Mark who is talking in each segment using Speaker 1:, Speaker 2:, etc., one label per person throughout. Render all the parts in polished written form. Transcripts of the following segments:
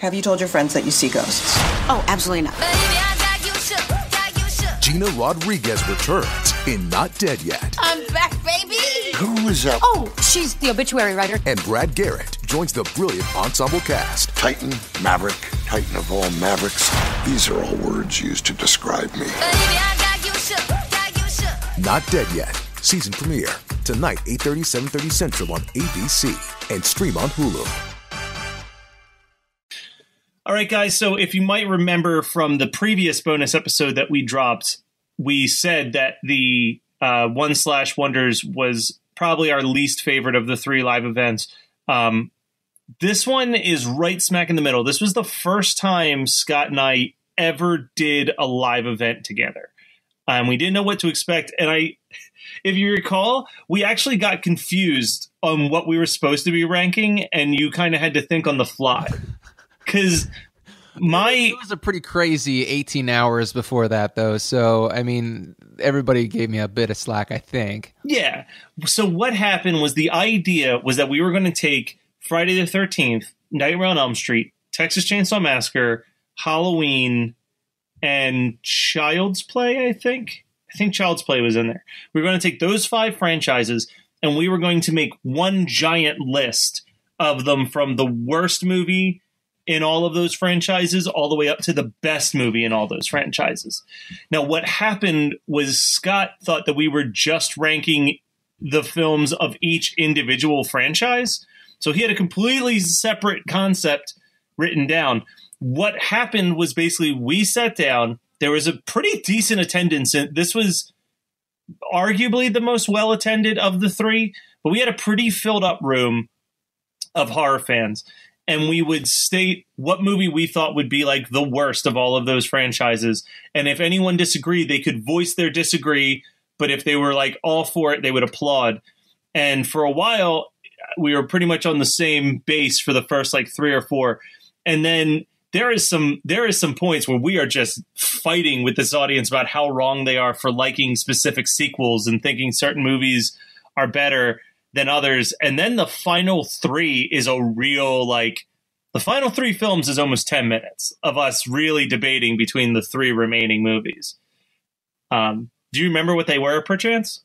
Speaker 1: have you told your friends that you see ghosts?
Speaker 2: Oh, absolutely not.
Speaker 3: Gina Rodriguez returns in Not Dead Yet.
Speaker 2: I'm back, baby!
Speaker 4: Who is that?
Speaker 2: Oh, she's the obituary writer.
Speaker 3: And Brad Garrett joins the brilliant ensemble cast.
Speaker 4: Titan, Maverick, Titan of all Mavericks. These are all words used to describe me.
Speaker 3: Not Dead Yet. Season premiere. Tonight, 8:30, 7:30 Central on ABC. And stream on Hulu.
Speaker 5: All right, guys. So if you might remember from the previous bonus episode that we dropped, we said that the One/Wonders was probably our least favorite of the 3 live events. This one is right smack in the middle. This was the first time Scott and I ever did a live event together. We didn't know what to expect. And if you recall, we actually got confused on what we were supposed to be ranking, and you kind of had to think on the fly. Because it
Speaker 6: was a pretty crazy 18 hours before that, though. So, I mean, everybody gave me a bit of slack, I think.
Speaker 5: Yeah. So what happened was the idea was that we were going to take Friday the 13th, Nightmare on Elm Street, Texas Chainsaw Massacre, Halloween, and Child's Play, I think. I think Child's Play was in there. We were going to take those 5 franchises, and we were going to make one giant list of them from the worst movie in all of those franchises all the way up to the best movie in all those franchises. Now, what happened was Scott thought that we were just ranking the films of each individual franchise. So he had a completely separate concept written down. What happened was basically we sat down. There was a pretty decent attendance. This was arguably the most well-attended of the 3, but we had a pretty filled up room of horror fans. And we would state what movie we thought would be like the worst of all of those franchises. And if anyone disagreed, they could voice their disagree. But if they were like all for it, they would applaud. And for a while, we were pretty much on the same base for the first like 3 or 4. And then there is some points where we are just fighting with this audience about how wrong they are for liking specific sequels and thinking certain movies are better than others. And then the final 3 is a real, the final 3 films is almost 10 minutes of us really debating between the 3 remaining movies. Do you remember what they were, perchance?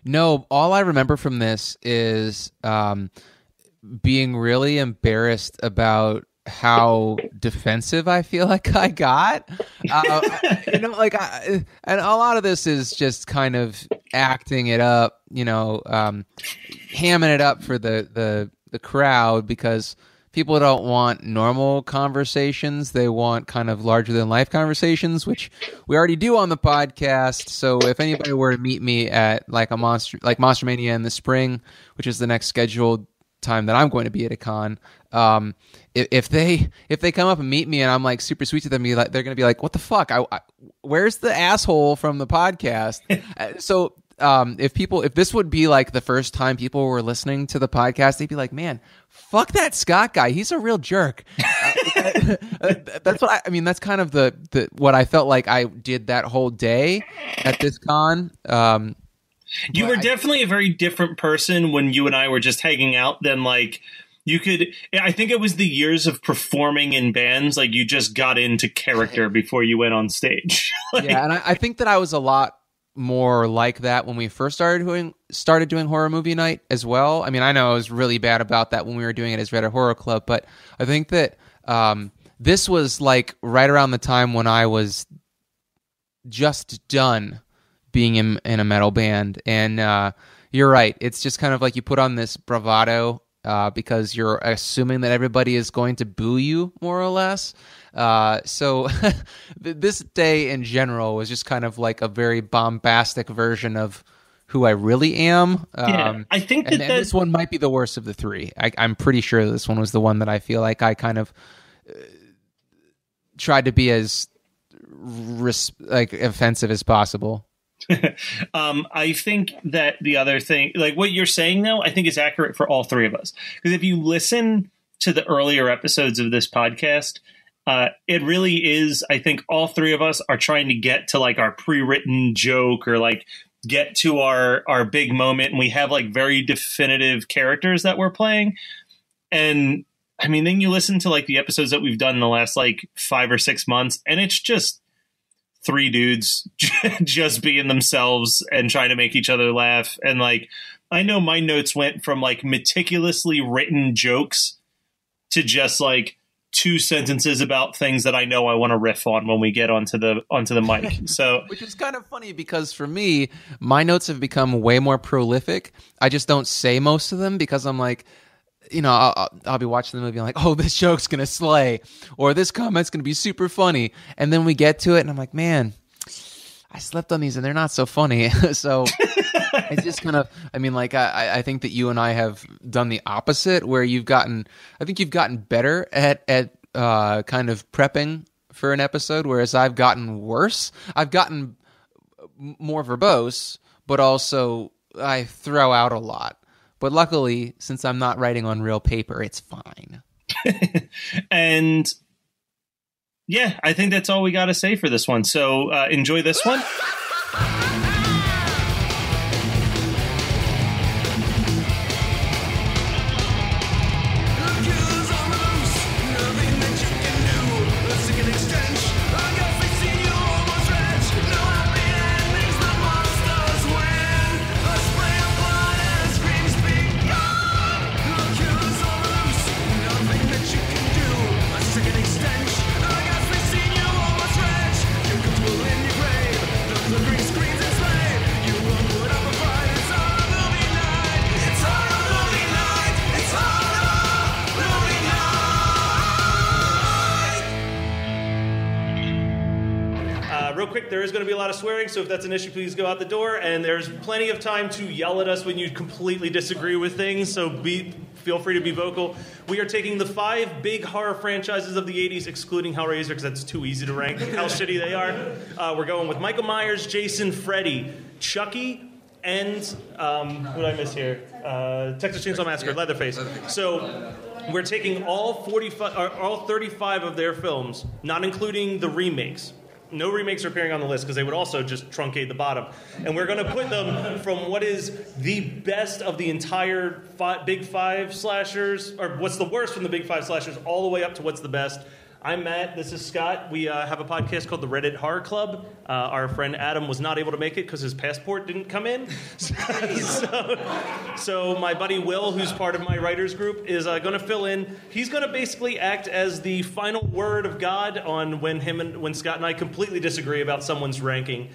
Speaker 6: No, all I remember from this is being really embarrassed about how defensive I feel like I got. And a lot of this is just kind of acting it up, hamming it up for the crowd, because people don't want normal conversations. They want kind of larger than life conversations, which we already do on the podcast. So if anybody were to meet me at Monster Mania in the spring, which is the next scheduled time that I'm going to be at a con, if they come up and meet me and I'm like super sweet to them, they're going to be like, "What the fuck? Where's the asshole from the podcast?" So if this would be like the first time people were listening to the podcast, they'd be like, "Man, fuck that Scott guy. He's a real jerk." That's what I mean. That's kind of the what I felt like I did that whole day at this con.
Speaker 5: You were definitely a very different person when you and I were just hanging out than I think it was the years of performing in bands. Like, you just got into character before you went on stage.
Speaker 6: Yeah. And I think that I was a lot more like that when we first started doing horror movie night as well. I mean, I know I was really bad about that when we were doing it as Red Horror Club, but I think that this was like right around the time when I was just done being in a metal band. And you're right. It's just kind of like you put on this bravado because you're assuming that everybody is going to boo you, more or less. So this day in general was just kind of like a very bombastic version of who I really am.
Speaker 5: I think that
Speaker 6: this one might be the worst of the 3. I'm pretty sure this one was the one that I feel like I kind of tried to be as offensive as possible.
Speaker 5: I think that the other thing, like what you're saying though, I think is accurate for all 3 of us. Because if you listen to the earlier episodes of this podcast, it really is, I think all 3 of us are trying to get to like our pre-written joke or like get to our big moment. And we have like very definitive characters that we're playing. And I mean, then you listen to like the episodes that we've done in the last like 5 or 6 months, and it's just 3 dudes just being themselves and trying to make each other laugh. And like, I know my notes went from like meticulously written jokes to just like 2 sentences about things that I know I want to riff on when we get onto the mic. So,
Speaker 6: which is kind of funny because for me, my notes have become way more prolific. I just don't say most of them because I'm like, I'll be watching the movie and like, oh, this joke's gonna slay, or this comment's gonna be super funny, and then we get to it and I'm like, man, I slept on these and they're not so funny. So it's just kind of, I mean, like I think that you and I have done the opposite, where I think you've gotten better at kind of prepping for an episode, whereas I've gotten worse. I've gotten more verbose, but also I throw out a lot. But luckily, since I'm not writing on real paper, it's fine.
Speaker 5: And yeah, I think that's all we got to say for this one. So enjoy this one. Real quick, there is going to be a lot of swearing, so if that's an issue, please go out the door. And there's plenty of time to yell at us when you completely disagree with things, so feel free to be vocal. We are taking the 5 big horror franchises of the 80s, excluding Hellraiser, because that's too easy to rank how shitty they are. We're going with Michael Myers, Jason, Freddy, Chucky, and what did I miss here? Texas Chainsaw Massacre, Leatherface. So we're taking all 35 of their films, not including the remakes. No remakes are appearing on the list because they would also just truncate the bottom. And we're going to put them from what is the best of the entire Big 5 slashers, or what's the worst from the Big 5 slashers, all the way up to what's the best. I'm Matt. This is Scott. We have a podcast called the Reddit Horror Club. Our friend Adam was not able to make it because his passport didn't come in. So my buddy Will, who's part of my writers group, is going to fill in. He's going to basically act as the final word of God on when Scott and I completely disagree about someone's ranking.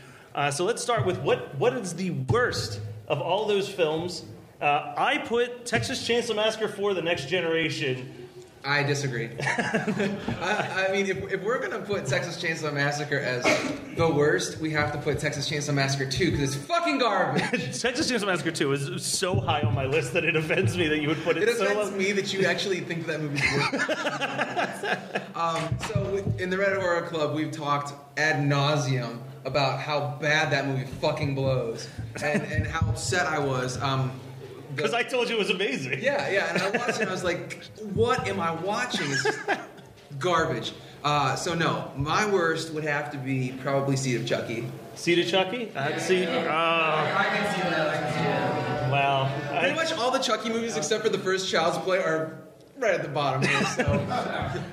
Speaker 5: So let's start with what is the worst of all those films. I put Texas Chainsaw Massacre 4: The Next Generation.
Speaker 6: I disagree. I mean, if we're going to put Texas Chainsaw Massacre as the worst, we have to put Texas Chainsaw Massacre 2 because it's fucking garbage.
Speaker 5: Texas Chainsaw Massacre 2 is so high on my list that it offends me that you would put it so low.
Speaker 6: It offends me that you actually think that movie's worth. So in the Reddit Horror Club, we've talked ad nauseum about how bad that movie fucking blows and how upset I was.
Speaker 5: Because I told you it was amazing.
Speaker 6: Yeah, and I watched it and I was like, what am I watching? It's just garbage. So no, my worst would have to be probably Seed of Chucky.
Speaker 5: Seed of Chucky? I can see that. Wow.
Speaker 6: Pretty much all the Chucky movies except for the first Child's Play are right at the bottom here, so.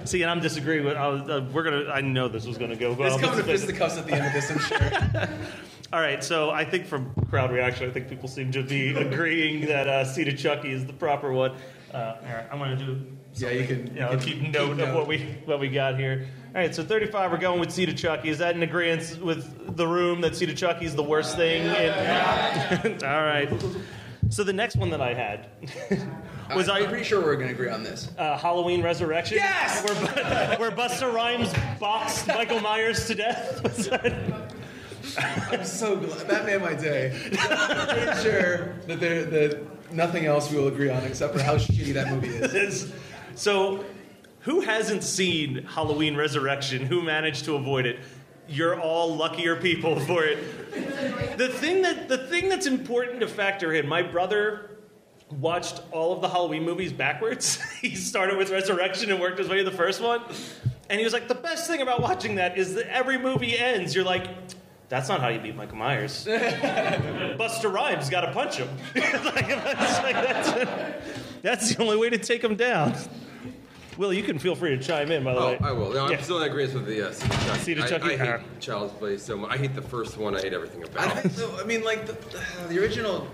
Speaker 5: See, and I'm disagreeing with, I know this was gonna go well.
Speaker 6: It's coming to fisticuffs at the end of this, I'm sure.
Speaker 5: All right, so I think from crowd reaction, I think people seem to be agreeing that Seed of Chucky is the proper one. All right, I'm going to do something.
Speaker 6: Yeah, you can
Speaker 5: keep note of what we got here. All right, so 35, we're going with Seed of Chucky. Is that in agreement with the room that Seed of Chucky is the worst thing? All right. So the next one that I had was
Speaker 6: I'm pretty sure we're going to agree on this.
Speaker 5: Halloween Resurrection.
Speaker 6: Yes!
Speaker 5: Where Busta Rhymes boxed Michael Myers to death.
Speaker 6: I'm so glad. That made my day. I'm pretty sure that nothing else we will agree on except for how shitty that movie is.
Speaker 5: So, who hasn't seen Halloween Resurrection? Who managed to avoid it? You're all luckier people for it. The thing that's important to factor in, my brother watched all of the Halloween movies backwards. He started with Resurrection and worked his way to the first one. And he was like, the best thing about watching that is that every movie ends. You're like, that's not how you beat Michael Myers. Busta Rhymes got to punch him. That's the only way to take him down. Will, you can feel free to chime in, by the way.
Speaker 7: I will. No, I'm
Speaker 5: Yeah.
Speaker 7: still in agreement with the
Speaker 5: Seed of Chucky.
Speaker 7: I hate Child's Play so much. I hate the first one. I hate everything about it.
Speaker 8: I mean, like the original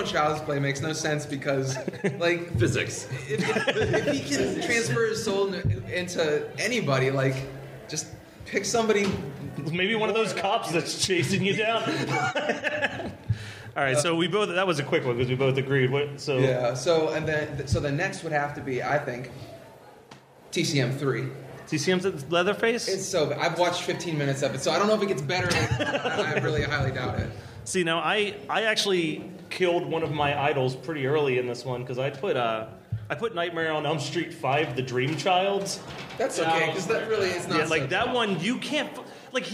Speaker 8: Child's Play makes no sense because, like,
Speaker 7: Physics.
Speaker 8: if he can transfer his soul into anybody, like, just pick somebody.
Speaker 5: Maybe one of those cops that's chasing you down. All right, so that was a quick one because we both agreed. So
Speaker 8: the next would have to be, I think, TCM 3.
Speaker 5: TCM's Leatherface?
Speaker 8: It's so bad. I've watched 15 minutes of it, so I don't know if it gets better. I really highly doubt it.
Speaker 5: See, now I actually killed one of my idols pretty early in this one because I put Nightmare on Elm Street 5, The Dream Child.
Speaker 8: That's okay because that really is not.
Speaker 5: Yeah, like
Speaker 8: so
Speaker 5: that
Speaker 8: tough.
Speaker 5: one you can't. Like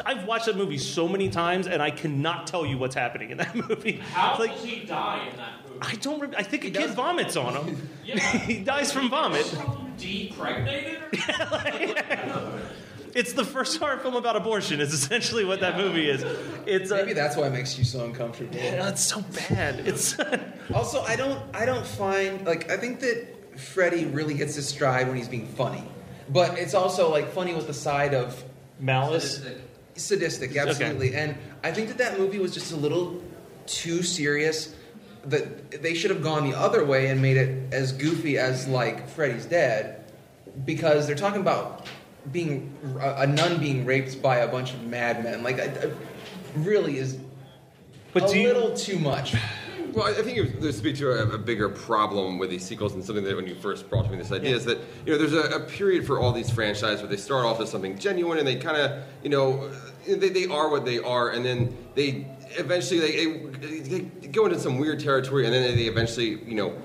Speaker 5: I've watched that movie so many times and I cannot tell you what's happening in that movie.
Speaker 9: How does he die in that movie?
Speaker 5: I don't. I think a kid vomits on him.
Speaker 9: Yeah.
Speaker 5: He dies from vomit.
Speaker 9: Depregnated?
Speaker 5: It's the first horror film about abortion. Is essentially what that movie is. It's
Speaker 8: maybe that's why it makes you so uncomfortable.
Speaker 5: Yeah, it's so bad. It's
Speaker 8: also I don't find like I think that Freddy really hits his stride when he's being funny, but it's also like funny with the side of
Speaker 5: malice,
Speaker 8: sadistic, absolutely. Okay. And I think that movie was just a little too serious. That they should have gone the other way and made it as goofy as like Freddy's Dead, because they're talking about being a nun being raped by a bunch of madmen. Like, it really is little too much.
Speaker 7: Well, I think there speaks to a bigger problem with these sequels, and something that when you first brought to me this idea is that there's a period for all these franchises where they start off as something genuine and they kind of they are what they are, and then they eventually they go into some weird territory, and then they eventually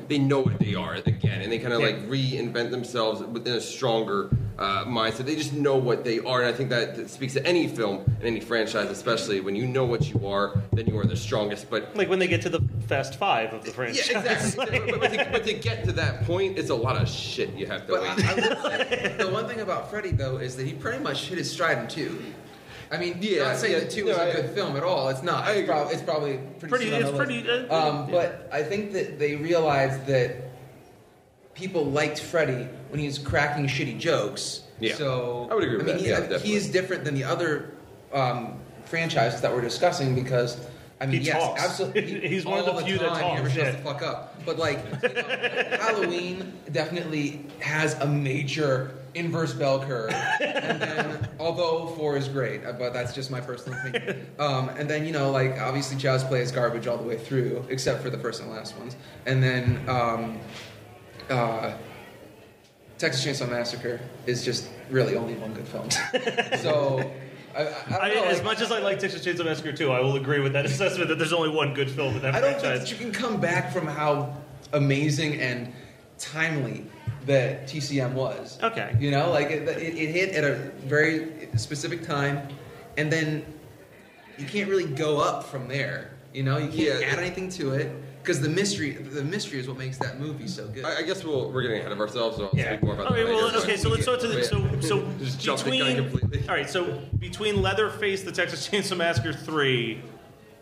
Speaker 7: they know what they are again, and they kind of like reinvent themselves within a stronger mindset. They just know what they are, and I think that speaks to any film and any franchise, especially when you know what you are, then you are the strongest. But
Speaker 5: like when they get to the Fast Five of the franchise.
Speaker 7: Yeah, exactly. but to get to that point, it's a lot of shit you have to wait.
Speaker 8: I would say, the one thing about Freddy, though, is that he pretty much hit his stride in 2. I mean, not saying that 2 is a good film at all. It's not. It's probably pretty. But I think that they realized that people liked Freddy when he was cracking shitty jokes.
Speaker 7: Yeah.
Speaker 8: So
Speaker 7: I would agree with that.
Speaker 8: He is different than the other franchises that we're discussing because. I mean,
Speaker 5: he talks.
Speaker 8: Absolutely.
Speaker 5: He's one of the few that talks.
Speaker 8: He never shuts the fuck up. But like, Halloween definitely has a major inverse bell curve. And then, although 4 is great, but that's just my personal opinion. And then like obviously Child's Play is garbage all the way through, except for the first and last ones. And then Texas Chainsaw Massacre is just really only one good film. So. I don't know,
Speaker 5: as much as I like Texas Chainsaw Massacre 2, I will agree with that assessment that there's only one good film in that franchise.
Speaker 8: I don't think that you can come back from how amazing and timely that TCM was.
Speaker 5: Okay.
Speaker 8: It hit at a very specific time, and then you can't really go up from there. You can't add anything to it. Because the mystery is what makes that movie so good.
Speaker 7: I guess we're getting ahead of ourselves, so I'll speak more about that later.
Speaker 5: Okay, so let's start to the... So
Speaker 7: just jump the gun completely.
Speaker 5: All right, so between Leatherface, the Texas Chainsaw Massacre 3,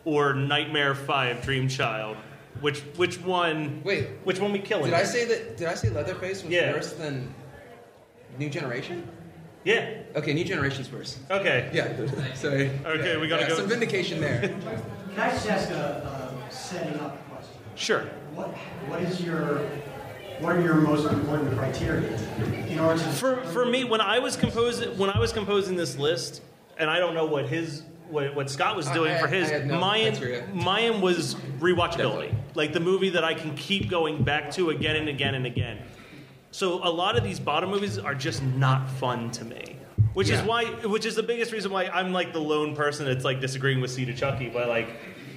Speaker 5: or Nightmare 5, Dream Child, which one...
Speaker 8: Wait.
Speaker 5: Which one we killing?
Speaker 8: Did I say Leatherface was worse than New Generation?
Speaker 5: Yeah.
Speaker 8: Okay, New Generation's worse.
Speaker 5: Okay.
Speaker 8: Yeah. Sorry.
Speaker 5: Okay, we gotta go.
Speaker 8: Some vindication there.
Speaker 10: Can I just ask a setting up question?
Speaker 5: Sure.
Speaker 10: What are your most important criteria in order to
Speaker 5: for me when I was composing this list, and I don't know what Scott was doing for his. Mine was rewatchability, like the movie that I can keep going back to again and again and again. So a lot of these bottom movies are just not fun to me, which is the biggest reason why I'm like the lone person that's like disagreeing with Seed of Chucky, but like.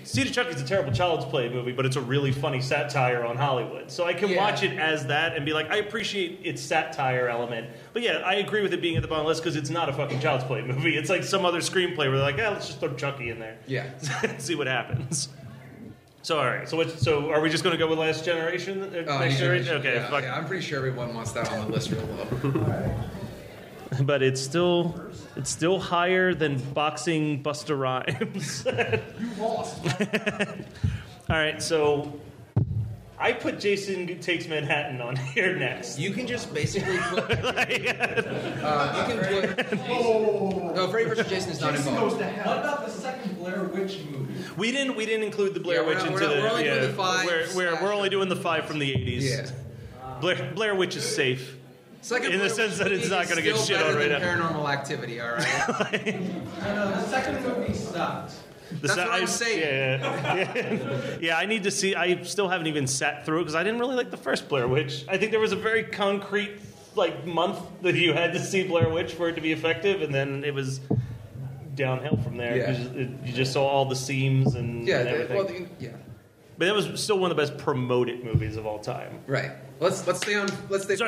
Speaker 5: Seed of Chucky is a terrible Child's Play movie, but it's a really funny satire on Hollywood. So I can watch it as that and be like, I appreciate its satire element. But yeah, I agree with it being at the bottom list because it's not a fucking Child's Play movie. It's like some other screenplay where they're like, let's just throw Chucky in there.
Speaker 8: Yeah.
Speaker 5: See what happens. So all right. So are we just going to go with Last Generation? Next generation? Okay.
Speaker 8: Yeah, I'm pretty sure everyone wants that on the list real low.
Speaker 5: But it's still higher than boxing Busta Rhymes.
Speaker 10: You lost.
Speaker 5: All right, so I put Jason Takes Manhattan on here next.
Speaker 8: You can just basically put. You can put. No, Freddy vs. Jason is not involved.
Speaker 9: What about the second Blair Witch movie?
Speaker 5: We didn't include the Blair Witch into
Speaker 8: we're only doing the 5.
Speaker 5: We're only doing the 5 from the 80s.
Speaker 8: Yeah.
Speaker 5: Blair Witch is safe.
Speaker 8: Second
Speaker 5: in the sense that it's not going to get shit on right now.
Speaker 8: Paranormal Activity, all right.
Speaker 9: The second movie sucked.
Speaker 8: That's what I'm saying.
Speaker 5: Yeah, I need to see. I still haven't even sat through it because I didn't really like the first Blair Witch. I think there was a very concrete month that you had to see Blair Witch for it to be effective, and then it was downhill from there.
Speaker 8: Yeah.
Speaker 5: You just saw all the seams and everything. But that was still one of the best promoted movies of all time.
Speaker 8: Right. Let's stay on.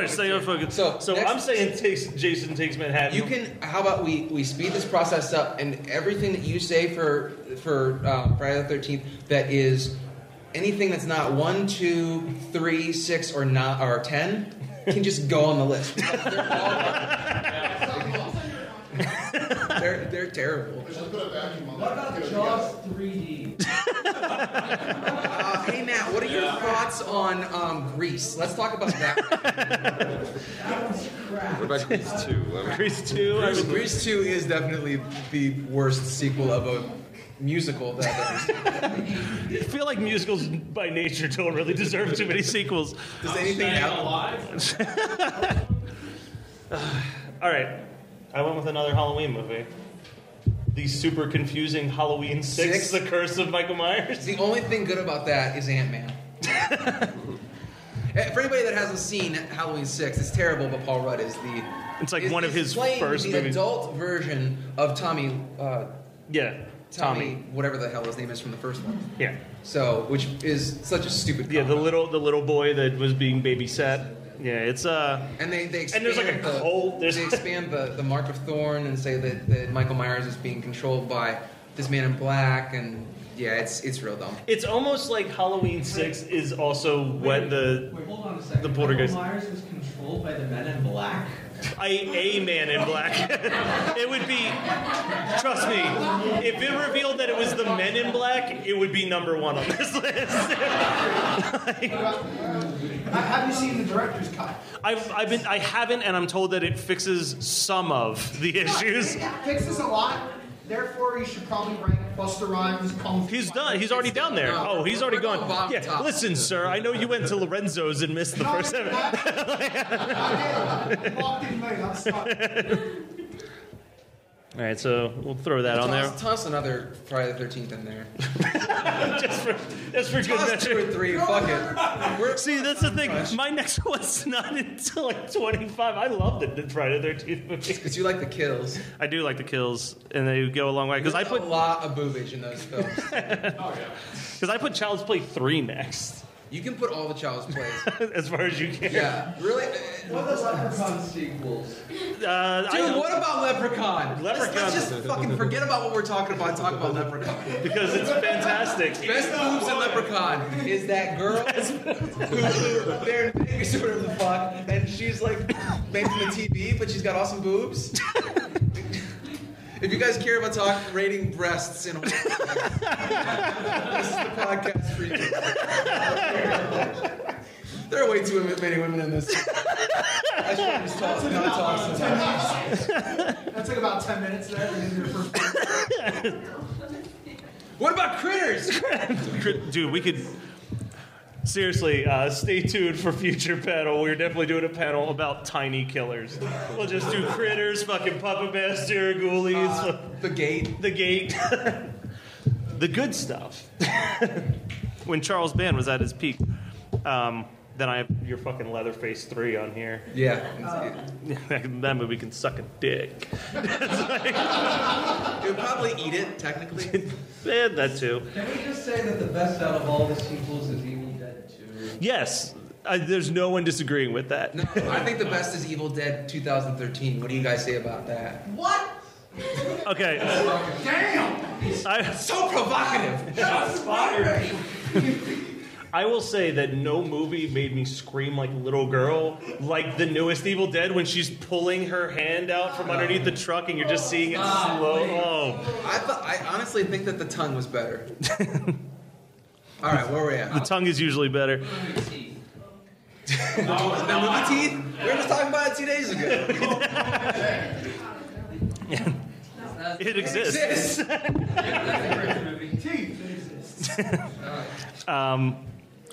Speaker 5: Stay on focus. So I'm saying Jason Takes Manhattan.
Speaker 8: You can. How about we speed this process up, and everything that you say for Friday the 13th that is anything that's not 1, 2, 3, 6, or 9 or 10 can just go on the list. They're terrible.
Speaker 9: What about Jaws 3D?
Speaker 8: Hey Matt, what are your thoughts on Grease? Let's talk about that.
Speaker 9: That was crap.
Speaker 7: What about Grease 2?
Speaker 5: Grease 2?
Speaker 8: Grease 2 is definitely the worst sequel of a musical that I've ever seen.
Speaker 5: I feel like musicals by nature don't really deserve too many sequels.
Speaker 8: Does anything happen?
Speaker 5: All right. I went with another Halloween movie. The super confusing Halloween 6, The Curse of Michael Myers.
Speaker 8: The only thing good about that is Ant-Man. For anybody that hasn't seen Halloween 6, it's terrible, but Paul Rudd is the...
Speaker 5: It's like one of his first
Speaker 8: the
Speaker 5: movies.
Speaker 8: adult version of Tommy...
Speaker 5: Tommy.
Speaker 8: Whatever the hell his name is from the first one.
Speaker 5: Yeah.
Speaker 8: So, which is such a stupid...
Speaker 5: Yeah, the little boy that was being babysat. Yeah, it's
Speaker 8: and they expand
Speaker 5: and there's like a cult.
Speaker 8: They expand the Mark of Thorn and say that Michael Myers is being controlled by this man in black, and yeah, it's real dumb.
Speaker 5: It's almost like Halloween 6 is also what
Speaker 9: Wait, hold on a second.
Speaker 5: the Poltergeist.
Speaker 9: Michael Myers was controlled by the Men in Black.
Speaker 5: A man in black. It would be. Trust me, if it revealed that it was the Men in Black, it would be number 1 on this list.
Speaker 10: Have you seen the director's cut?
Speaker 5: I haven't, and I'm told that it fixes some of the issues.
Speaker 10: It fixes a lot. Therefore, you should probably rank Busta Rhymes.
Speaker 5: He's done. He's already down there. Oh, he's already gone. Yeah. Listen, sir. I know you went to Lorenzo's and missed the first 7.
Speaker 10: Walked in late. I'm sorry.
Speaker 5: All right, so we'll throw that on there.
Speaker 8: Toss another Friday the 13th in there.
Speaker 5: just for good
Speaker 8: Toss
Speaker 5: measure.
Speaker 8: 2 or 3. Fuck it.
Speaker 5: See, that's the thing. My next one's not until 25. I loved it, the Friday the 13th movie.
Speaker 8: Because you like the kills.
Speaker 5: I do like the kills, and they go a long way. Because I put
Speaker 8: a lot of boobage in those films.
Speaker 5: Because I put Child's Play 3 next.
Speaker 8: You can put all the Child's Plays.
Speaker 5: As far as you can.
Speaker 8: Yeah, really.
Speaker 9: What are the Leprechaun sequels?
Speaker 8: Dude, what about Leprechaun?
Speaker 5: Leprechaun.
Speaker 8: Let's just fucking forget about what we're talking about and talk about Leprechaun.
Speaker 5: Because it's fantastic.
Speaker 8: Best boobs in Leprechaun is that girl who they're in Vegas or whatever the fuck, and she's like made from the TV, but she's got awesome boobs. If you guys care about rating breasts in horror, this is the podcast for you. There are way too many women in this. I should just talk.
Speaker 10: That took about 10 minutes there. And then your first.
Speaker 8: What about Critters?
Speaker 5: Dude, we could. Seriously, stay tuned for future panel. We're definitely doing a panel about tiny killers. We'll just do Critters, fucking Puppet Master, Ghoulies.
Speaker 8: The Gate.
Speaker 5: The Gate. The good stuff. When Charles Band was at his peak. Then I have your fucking Leatherface 3 on here.
Speaker 8: Yeah.
Speaker 5: That movie can suck a dick.
Speaker 8: It would probably eat it, technically.
Speaker 5: Yeah, that too.
Speaker 9: Can we just say that the best out of all the sequels is Evil Dead 2?
Speaker 5: Yes. There's no one disagreeing with that.
Speaker 8: No, I think the best is Evil Dead 2013. What do you guys say about that?
Speaker 10: What?
Speaker 5: Okay.
Speaker 10: Damn!
Speaker 8: So provocative!
Speaker 10: Shots fired!
Speaker 5: I will say that no movie made me scream like a little girl like the newest Evil Dead when she's pulling her hand out from underneath the truck and you're just seeing it slow. Oh.
Speaker 8: I honestly think that the tongue was better. All right, where were we at?
Speaker 5: The tongue is usually better.
Speaker 8: The movie teeth? We were just talking about it 2 days ago.
Speaker 5: It exists.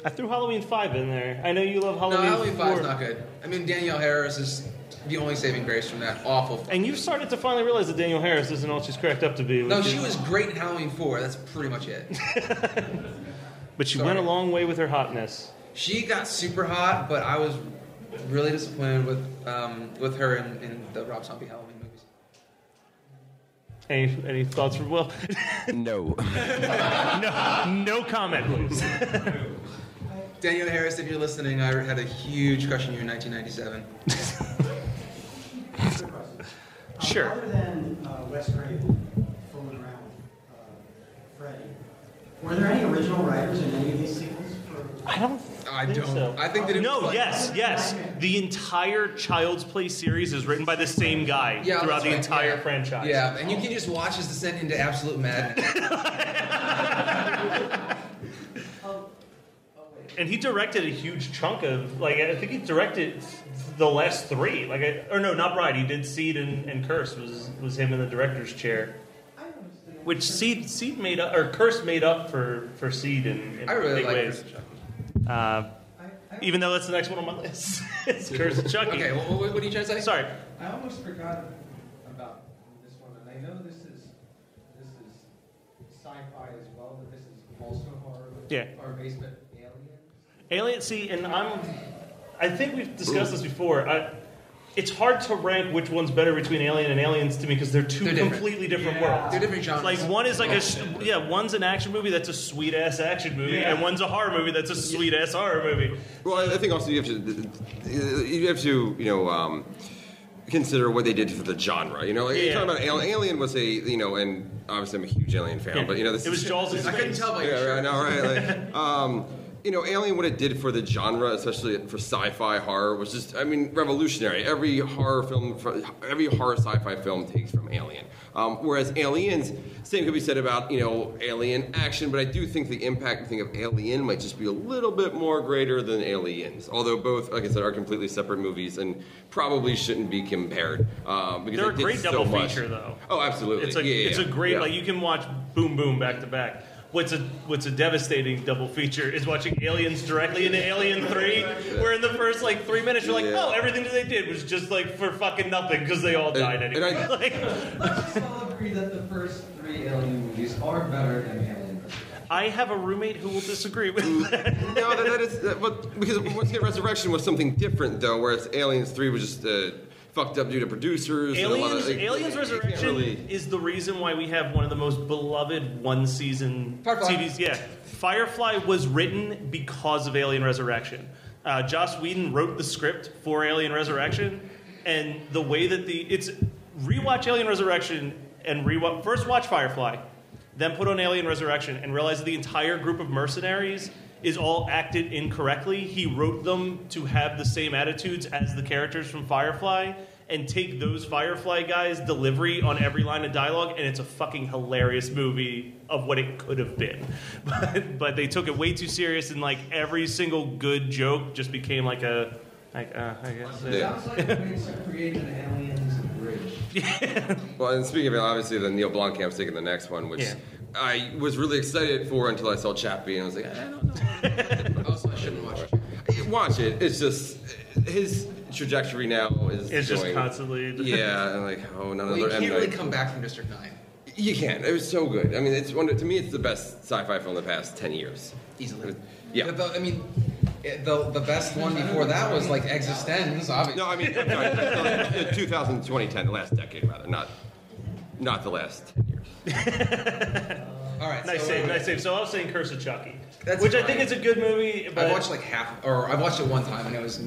Speaker 5: I threw Halloween 5 in there. I know you love Halloween 4.
Speaker 8: No, Halloween 5 is not good. I mean, Danielle Harris is the only saving grace from that awful.
Speaker 5: And you've started to finally realize that Danielle Harris isn't all she's cracked up to be.
Speaker 8: No, she was great in Halloween 4. That's pretty much it.
Speaker 5: But she went a long way with her hotness.
Speaker 8: She got super hot, but I was really disappointed with her in the Rob Zombie Halloween movies.
Speaker 5: Any thoughts from Will?
Speaker 11: No.
Speaker 5: No comment, please.
Speaker 8: Danielle Harris, if you're listening, I had a huge crush on you in 1997.
Speaker 5: Sure.
Speaker 10: Other than Wes Craven fooling around with Freddy, were there any original writers in any of these sequels?
Speaker 5: I don't.
Speaker 8: I think so. I think that it was
Speaker 5: yes. The entire Child's Play series is written by the same guy throughout the entire franchise.
Speaker 8: Yeah, and you can just watch his descent into absolute madness.
Speaker 5: And he directed a huge chunk of, I think he directed the last 3. Not Bride. He did Seed and Curse. Was him in the director's chair. Which Seed made up, or Curse made up for Seed in
Speaker 8: I really
Speaker 5: big
Speaker 8: like
Speaker 5: ways. Even though that's the next one on my list. It's Curse of Chucky.
Speaker 8: Okay, what are you trying to say?
Speaker 5: Sorry.
Speaker 9: I almost forgot about this one, and I know this is sci-fi as well, but this is also horror.
Speaker 5: Yeah.
Speaker 9: Horror based, but
Speaker 5: Alien, see, and I think we've discussed this before. It's hard to rank which one's better between Alien and Aliens to me because they're completely different worlds.
Speaker 8: They're different genres.
Speaker 5: Like one is one's an action movie that's a sweet ass action movie, and one's a horror movie that's a sweet ass horror movie.
Speaker 7: Well, I think also you have to consider what they did for the genre. You're talking about Alien was and obviously I'm a huge Alien fan, but this
Speaker 5: it was Jaws.
Speaker 8: I couldn't tell by your shirt.
Speaker 7: I know, right? Alien, what it did for the genre, especially for sci-fi horror, was just, revolutionary. Every horror sci-fi film takes from Alien. Whereas Aliens, same could be said about, Alien action, but I do think the impact of Alien might just be a little bit more greater than Aliens. Although both, like I said, are completely separate movies and probably shouldn't be compared. Because
Speaker 5: they're a great
Speaker 7: so
Speaker 5: double feature, though.
Speaker 7: Oh, absolutely.
Speaker 5: It's a great, you can watch Boom Boom back to back. What's a devastating double feature is watching Aliens directly into Alien 3, where in the first 3 minutes you're like, oh, everything that they did was just for fucking nothing because they all died anyway.
Speaker 9: Let's all agree that the first 3 Alien movies are better than Alien.
Speaker 5: I have a roommate who will disagree with that.
Speaker 7: No, because once again, Resurrection was something different though, whereas Aliens 3 was just fucked up due to producers.
Speaker 5: Aliens Resurrection is the reason why we have one of the most beloved one-season TVs. Yeah, Firefly was written because of Alien Resurrection. Joss Whedon wrote the script for Alien Resurrection, and the way that it's rewatch Alien Resurrection and first watch Firefly, then put on Alien Resurrection and realize that the entire group of mercenaries is all acted incorrectly. He wrote them to have the same attitudes as the characters from Firefly and take those Firefly guys' delivery on every line of dialogue, and it's a fucking hilarious movie of what it could have been. But they took it way too serious, and every single good joke just became I guess.
Speaker 9: It sounds like it's created an Aliens bridge.
Speaker 7: Well, and speaking of it, obviously the Neil Blomkamp's taking the next one, which I was really excited for until I saw Chappie, and I was like, I don't know.
Speaker 8: Also, I shouldn't watch it.
Speaker 7: Watch it. It's just his trajectory now is
Speaker 5: just constantly.
Speaker 7: And another.
Speaker 8: You can't really come back from District 9.
Speaker 7: You can. It was so good. It's to me, it's the best sci-fi film of the past 10 years.
Speaker 8: Easily.
Speaker 7: Yeah.
Speaker 8: The best one before that was Existenz, obviously.
Speaker 7: No, 2010, the last decade rather, not the last 10 years.
Speaker 8: All right.
Speaker 5: Nice save. So I was saying Curse of Chucky,
Speaker 8: which
Speaker 5: fine. I think is a good movie. But
Speaker 8: I watched I watched it one time and it was.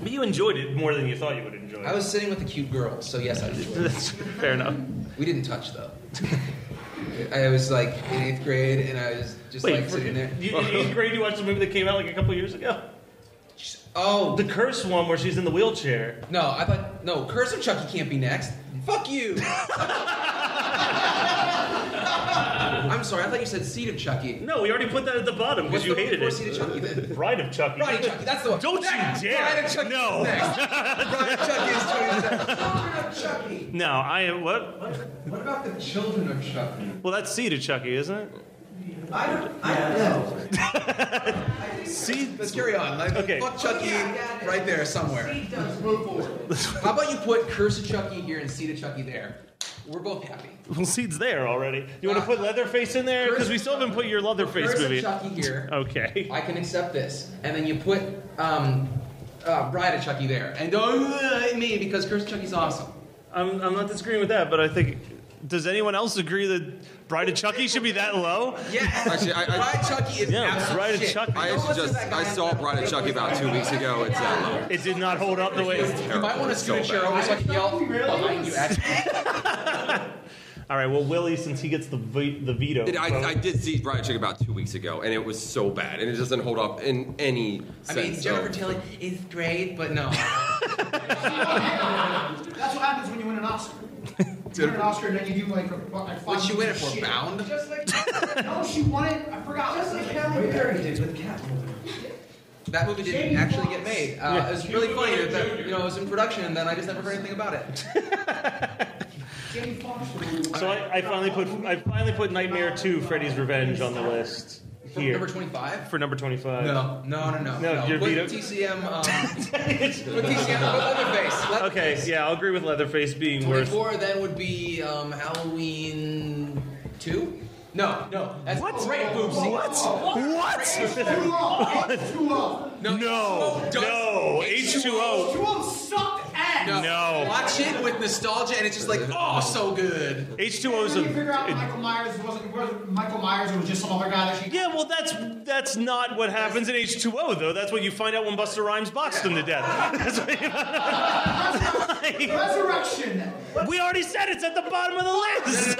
Speaker 5: But you enjoyed it more than you thought you would enjoy it.
Speaker 8: I was sitting with a cute girl, so yes, I enjoyed it.
Speaker 5: That's fair enough.
Speaker 8: We didn't touch though. I was in 8th grade and I was just sitting there.
Speaker 5: In 8th grade, you watched a movie that came out a couple years ago.
Speaker 8: Oh,
Speaker 5: the Curse one where she's in the wheelchair.
Speaker 8: No, I thought Curse of Chucky can't be next. Fuck you. I'm sorry, I thought you said Seed of Chucky.
Speaker 5: No, we already put that at the bottom because you hated it.
Speaker 8: Seed of Chucky then?
Speaker 5: Bride of Chucky.
Speaker 8: Bride of Chucky, that's the one.
Speaker 5: Don't you dare.
Speaker 8: Bride of Chucky
Speaker 5: No.
Speaker 8: is next. Bride of Chucky is 27.
Speaker 9: Children of Chucky.
Speaker 5: No, what?
Speaker 9: What about the Children of Chucky?
Speaker 5: Well, that's Seed of Chucky, isn't it?
Speaker 9: I don't know.
Speaker 5: Seed.
Speaker 8: Let's carry on.
Speaker 5: Okay.
Speaker 8: Fuck Chucky right there somewhere. How about you put Curse of Chucky here and Seed of Chucky there? We're both happy.
Speaker 5: Well, Seed's there already. You want to put Leatherface in there? Because we still haven't put your Leatherface
Speaker 8: Curse
Speaker 5: movie.
Speaker 8: of Chucky here.
Speaker 5: Okay.
Speaker 8: I can accept this. And then you put Bride of Chucky there. And don't hate me because Curse of Chucky's awesome.
Speaker 5: I'm not disagreeing with that, but I think... Does anyone else agree that Bride of Chucky should be that low?
Speaker 8: Yes.
Speaker 7: Actually,
Speaker 8: Bride of Chucky is absolute
Speaker 5: Bride of
Speaker 8: shit.
Speaker 5: Chucky.
Speaker 7: I saw Bride of Chucky about 2 weeks ago. It's that low.
Speaker 5: It did not hold up the way...
Speaker 8: You might want to scoot a chair over so I can yell behind you at you.
Speaker 5: All right, well, Willie, since he gets the veto...
Speaker 7: I did see Bride of Chucky about 2 weeks ago, and it was so bad, and it doesn't hold up in any sense.
Speaker 8: I mean, Jennifer Tilly is great, but no.
Speaker 10: That's what happens when you win an Oscar. You win an Oscar and then you do like
Speaker 8: What'd she win it for? Bound?
Speaker 10: Just like no, she won it. I forgot.
Speaker 9: Just like Halle Berry did with Catwoman.
Speaker 8: That movie didn't actually get made. It was really funny that it was in production, and then I just never heard anything about it.
Speaker 5: So I finally put Nightmare 2: Freddy's Revenge on the list here.
Speaker 8: Number 25?
Speaker 5: For number 25.
Speaker 8: No.
Speaker 5: Your
Speaker 8: Put
Speaker 5: veto.
Speaker 8: TCM. Put TCM. Put Leatherface.
Speaker 5: Okay, yeah, I'll agree with Leatherface being worse.
Speaker 8: 24 then would be Halloween 2. No, that's
Speaker 5: What?
Speaker 8: great boob scene.
Speaker 5: What?
Speaker 10: Too low.
Speaker 5: No, H2O.
Speaker 10: H2O sucked ass.
Speaker 5: No.
Speaker 8: Watch it with nostalgia, and it's just like, oh, so good.
Speaker 5: H2O is
Speaker 10: You figure out Michael Myers wasn't Michael Myers. It was just some other guy that she.
Speaker 5: Yeah, well, that's not what happens in H2O, though. That's what you find out when Busta Rhymes boxed him to death. That's what you
Speaker 10: Resurrection.
Speaker 5: We already said it's at the bottom of the list.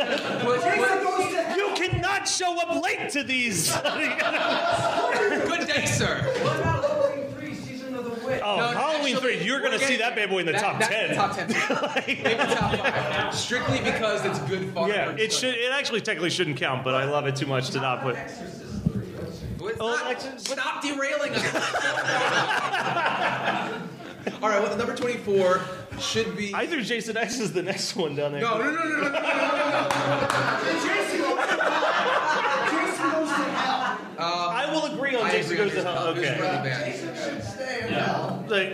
Speaker 5: You cannot show up late to these.
Speaker 8: Good day, sir.
Speaker 9: What about Halloween 3 Season of the Witch?
Speaker 5: Oh, Halloween 3, you're going to see that bad boy in the top 10.
Speaker 8: Top 10. Maybe top 5. Strictly because it's good fun.
Speaker 5: Yeah, it actually technically shouldn't count, but I love it too much to not put.
Speaker 8: Stop derailing us. All right, well, number 24 should be.
Speaker 5: I think Jason X is the next one down there.
Speaker 8: No.
Speaker 10: Jason goes to hell.
Speaker 5: I will agree on Jason Goes to Hell. Okay.
Speaker 8: It's really bad.
Speaker 9: Jason should stay in hell.
Speaker 5: Like,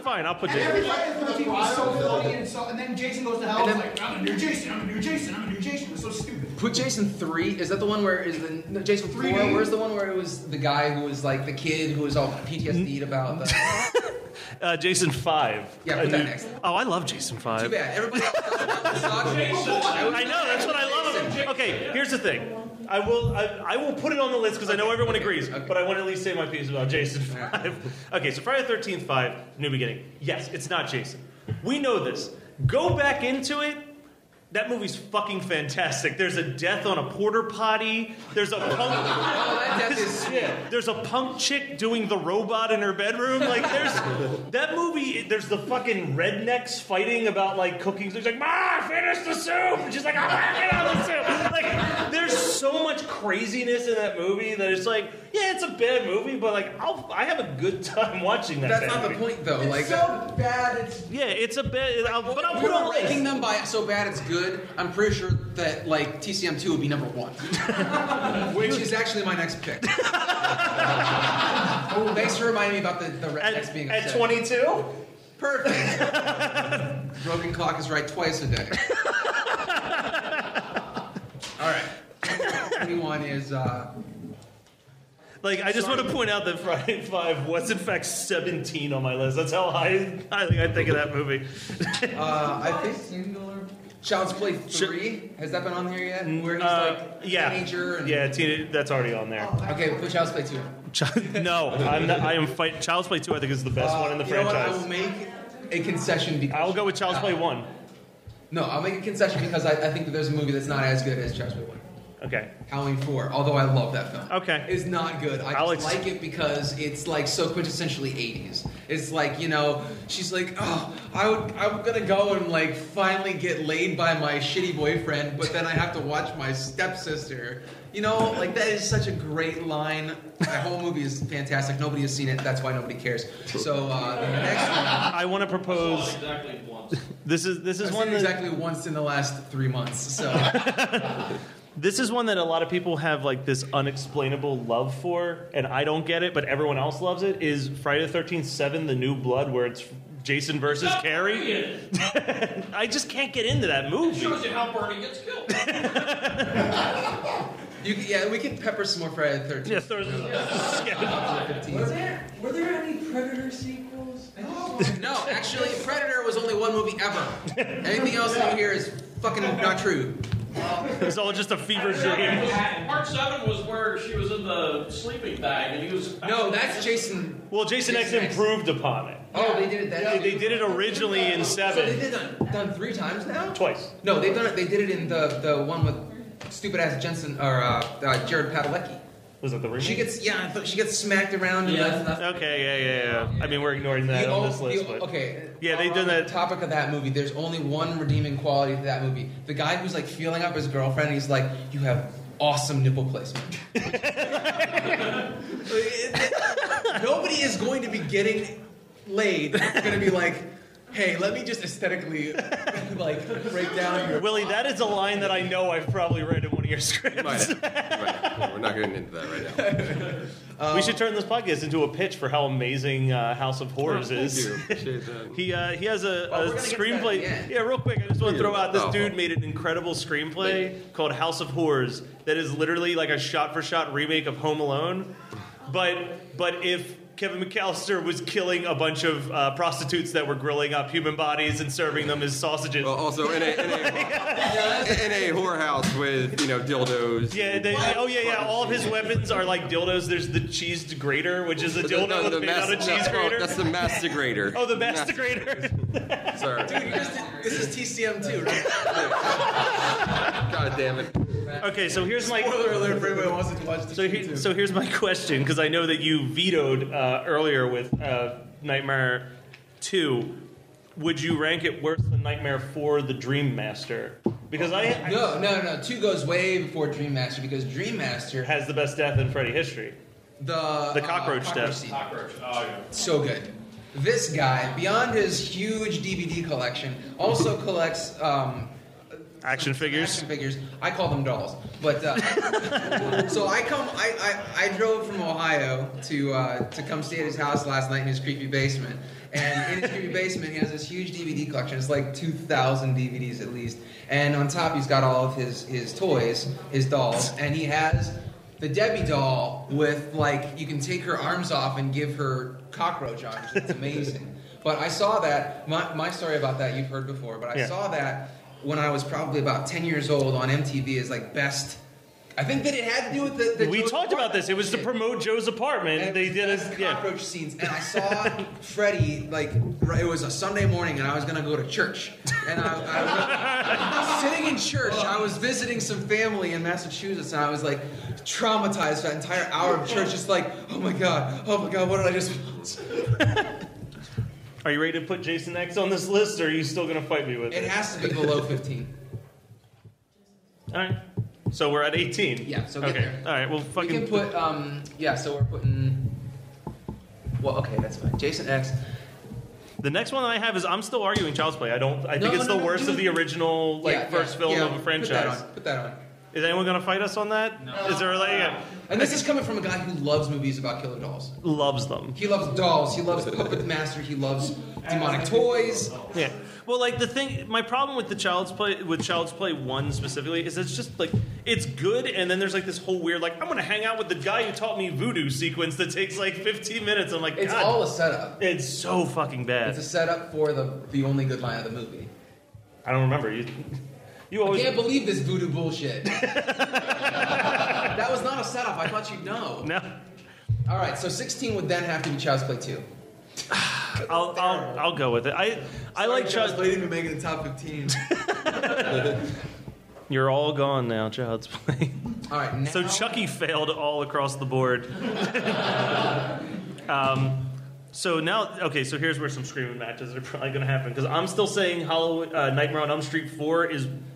Speaker 5: fine, I'll put Jason.
Speaker 10: Every Friday the 13th was so funny and then Jason Goes to hell. It's like I'm a new Jason. It's so stupid.
Speaker 8: Put Jason 3. Is that the one where Jason 4? Where's the one where it was the guy who was like the kid who was all PTSD'd about the.
Speaker 5: Jason 5.
Speaker 8: Yeah, put that next.
Speaker 5: Oh, I love Jason 5.
Speaker 8: Too bad. Everybody else talks about Jason.
Speaker 5: I know, that's what I love. Okay, here's the thing. I will put it on the list because I know everyone agrees, but I want to at least say my piece about Jason 5. Okay, so Friday the 13th 5, New Beginning. Yes, it's not Jason. We know this. Go back into it. That movie's fucking fantastic. There's a death on a porter potty. There's a punk.
Speaker 8: that death is.
Speaker 5: Yeah. There's a punk chick doing the robot in her bedroom. Like there's that movie. There's the fucking rednecks fighting about like cooking. There's like, Ma, finish the soup. And she's like, I'm working on the soup. Like there's so much craziness in that movie that it's like, yeah, it's a bad movie, but like I have a good time watching that.
Speaker 8: That's not
Speaker 5: movie.
Speaker 8: the point though.
Speaker 9: It's
Speaker 8: Like
Speaker 9: so bad. It's
Speaker 5: Yeah, it's a bad. But I'll
Speaker 8: we
Speaker 5: put
Speaker 8: were
Speaker 5: on the list.
Speaker 8: ranking them by so bad it's good. I'm pretty sure that like TCM 2 would be number 1, which is actually my next pick. Thanks for reminding me about the rednecks being
Speaker 5: at
Speaker 8: upset.
Speaker 5: 22.
Speaker 8: Perfect. Broken clock is right twice a day. All right. 21 is.
Speaker 5: Like, I just want to point out that Friday 5 was, in fact, 17 on my list. That's how I think of that movie.
Speaker 8: I think singular. Child's Play 3. Has that been on here yet? Where he's like teenager. And...
Speaker 5: Yeah, that's already on there.
Speaker 8: Okay, put Child's Play 2.
Speaker 5: No, I'm not, I am fight. Child's Play 2, I think, is the best one in the franchise.
Speaker 8: Know what? I will make a concession because
Speaker 5: I'll go with Child's Play 1.
Speaker 8: No, I'll make a concession because I think that there's a movie that's not as good as Child's Play 1.
Speaker 5: Okay.
Speaker 8: Halloween 4, although I love that film.
Speaker 5: Okay.
Speaker 8: It's not good. I just like it because it's like so quintessentially 80s. It's like, she's like, I'm gonna go and like finally get laid by my shitty boyfriend, but then I have to watch my stepsister. Like that is such a great line. That whole movie is fantastic. Nobody has seen it. That's why nobody cares. So the next one,
Speaker 5: I want to propose.
Speaker 11: Exactly once.
Speaker 5: This is
Speaker 8: I've
Speaker 5: one
Speaker 8: seen
Speaker 5: that,
Speaker 8: exactly once in the last 3 months. So
Speaker 5: this is one that a lot of people have like this unexplainable love for, and I don't get it, but everyone else loves it. Is Friday the 13th 7 the New Blood, where it's Jason versus Carrie? I just can't get into that movie.
Speaker 11: It shows you how Bernie gets killed.
Speaker 8: we can pepper some more Friday the 13th.
Speaker 9: Were there any Predator sequels?
Speaker 8: No, actually, Predator was only one movie ever. Anything else in here is fucking not true.
Speaker 5: It's all just a fever dream.
Speaker 11: Part 7 was where she was in the sleeping bag, and he was.
Speaker 8: No, that's Jason.
Speaker 5: Well, Jason X improved upon it.
Speaker 8: Oh, they did it then.
Speaker 5: They did it originally in 7.
Speaker 8: So they did it done 3 times now.
Speaker 5: Twice.
Speaker 8: No, they've done it. They did it in the one with stupid ass Jensen or Jared Padalecki.
Speaker 5: Was that the remake?
Speaker 8: She gets she gets smacked around.
Speaker 5: Okay, yeah. I mean, we're ignoring that on this list, but
Speaker 8: okay.
Speaker 5: Yeah, they've done that.
Speaker 8: Topic of that movie. There's only one redeeming quality to that movie. The guy who's like feeling up his girlfriend. He's like, "You have awesome nipple placement." Nobody is going to be getting laid. It's going to be like, hey, let me just aesthetically like break down your.
Speaker 5: Willie, that is a line that I know I've probably read in one of your scripts.
Speaker 7: Right. We're not getting into that right now.
Speaker 5: We should turn this podcast into a pitch for how amazing House of Horrors is. He has a screenplay. Yeah, real quick, I just want to throw out this dude made an incredible screenplay called House of Horrors that is literally like a shot-for-shot remake of Home Alone, but if Kevin McAllister was killing a bunch of prostitutes that were grilling up human bodies and serving them as sausages.
Speaker 7: Well, also in a whorehouse with dildos.
Speaker 5: Yeah. All of his weapons are like dildos. There's the cheese grater, which is a dildo made out of cheese grater.
Speaker 7: That's the mastigrator.
Speaker 5: Oh, the mastigrator.
Speaker 7: Sorry,
Speaker 8: dude. This is TCM too, right?
Speaker 7: God damn it.
Speaker 5: Okay, so here's my
Speaker 8: spoiler alert for anyone who wants to watch the
Speaker 5: So here's my question, because I know that you vetoed earlier with Nightmare 2. Would you rank it worse than Nightmare 4: The Dream Master? Because
Speaker 8: no. 2 goes way before Dream Master because Dream Master
Speaker 5: has the best death in Freddy history.
Speaker 8: The
Speaker 5: cockroach death.
Speaker 8: Scene.
Speaker 11: Cockroach. Oh yeah.
Speaker 8: So good. This guy, beyond his huge DVD collection, also collects.
Speaker 5: Action figures.
Speaker 8: I call them dolls. But so I drove from Ohio to come stay at his house last night in his creepy basement. And in his creepy basement, he has this huge DVD collection. It's like 2,000 DVDs at least. And on top, he's got all of his toys, his dolls, and he has the Debbie doll with like you can take her arms off and give her cockroach arms. It's amazing. But I saw that my story about that you've heard before. But I saw that when I was probably about 10 years old on MTV as like best. I think that it had to do with the
Speaker 5: we talked about this. It was to promote Joe's apartment.
Speaker 8: And
Speaker 5: they did
Speaker 8: cockroach scenes, and I saw Freddie like it was a Sunday morning, and I was gonna go to church, and I was sitting in church. I was visiting some family in Massachusetts, and I was like traumatized that entire hour of church, just like oh my god, what did I just?
Speaker 5: Are you ready to put Jason X on this list, or are you still gonna fight me with it?
Speaker 8: It has to be below 15.
Speaker 5: All right. So we're at 18.
Speaker 8: Yeah, so get there.
Speaker 5: All right, well, fucking...
Speaker 8: We can put, so we're putting... Well, okay, that's fine. Jason X.
Speaker 5: The next one I have is I'm still arguing Child's Play. I think it's the worst of the original, first film of a franchise.
Speaker 8: Put that on.
Speaker 5: Is anyone going to fight us on that?
Speaker 11: No.
Speaker 5: Is there
Speaker 8: And this is coming from a guy who loves movies about killer dolls.
Speaker 5: Loves them.
Speaker 8: He loves dolls. He loves Puppet Master. He loves demonic toys.
Speaker 5: Yeah. Well, my problem with Child's Play 1 specifically is it's just like it's good, and then there's like this whole weird I'm gonna hang out with the guy who taught me voodoo sequence that takes like 15 minutes. I'm like,
Speaker 8: it's
Speaker 5: God,
Speaker 8: all a setup.
Speaker 5: It's so fucking bad.
Speaker 8: It's a setup for the only good line of the movie.
Speaker 5: I don't remember you.
Speaker 8: I can't believe this voodoo bullshit. That was not a setup. I thought you'd know.
Speaker 5: No.
Speaker 8: All right, so 16 would then have to be Child's Play 2.
Speaker 5: I'll go with it. I like
Speaker 8: Child's Play didn't even make it in the top 15.
Speaker 5: You're all gone now, Child's Play.
Speaker 8: All right. Now...
Speaker 5: So Chucky failed all across the board. So now, okay, so here's where some screaming matches are probably going to happen, because I'm still saying Nightmare on Elm Street 4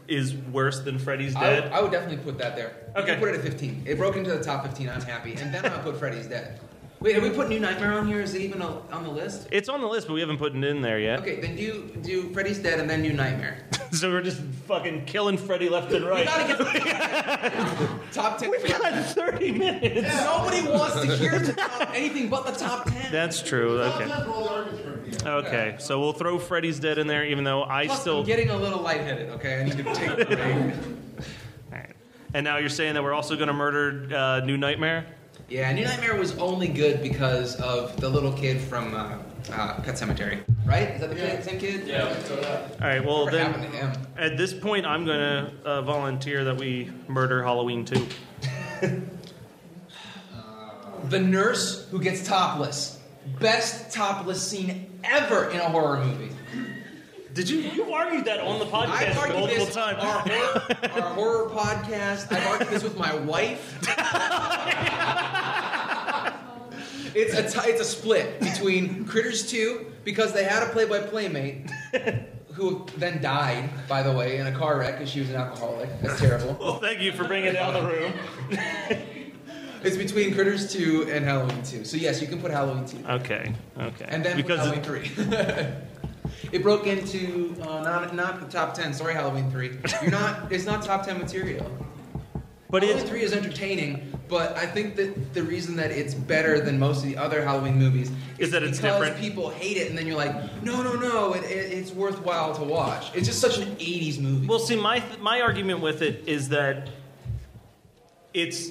Speaker 5: is worse than Freddy's Dead.
Speaker 8: I would definitely put that there.
Speaker 5: Okay.
Speaker 8: You can put it at 15. It broke into the top 15, I'm happy. And then I'll put Freddy's Dead. Wait, have we put New Nightmare on here? Is it even on the list?
Speaker 5: It's on the list, but we haven't put it in there yet.
Speaker 8: Okay, then do Freddy's Dead and then New Nightmare.
Speaker 5: So we're just fucking killing Freddy left and right.
Speaker 8: We gotta get top 10.
Speaker 5: We've got 30 minutes.
Speaker 8: Nobody wants to hear anything but the top 10.
Speaker 5: That's true. Okay. Okay, so we'll throw Freddy's Dead in there, even though I'm
Speaker 8: getting a little lightheaded, okay? I need to take a break.
Speaker 5: All right. And now you're saying that we're also going to murder New Nightmare?
Speaker 8: Yeah, New Nightmare was only good because of the little kid from Pet Sematary, right? Is that the same kid?
Speaker 11: Yeah, I saw that.
Speaker 5: All right, well
Speaker 8: Whatever happened to him?
Speaker 5: At this point, I'm going to volunteer that we murder Halloween 2.
Speaker 8: The nurse who gets topless. Best topless scene ever in a horror movie.
Speaker 5: Did you argued that on the podcast multiple times?
Speaker 8: Our horror podcast. I've argued this with my wife. It's a split between Critters 2 because they had a play-by-play mate who then died, by the way, in a car wreck because she was an alcoholic. That's terrible.
Speaker 5: Well, thank you for bringing it down the room.
Speaker 8: It's between Critters 2 and Halloween 2. So yes, you can put Halloween 2.
Speaker 5: Okay.
Speaker 8: And then put Halloween 3. It broke into not the top 10. Sorry, Halloween 3. It's not top 10 material. But Halloween 3 is entertaining, but I think that the reason that it's better than most of the other Halloween movies is that it's different. Because people hate it, and then you're like, no, it's worthwhile to watch. It's just such an 80s movie.
Speaker 5: Well, see, my argument with it is that it's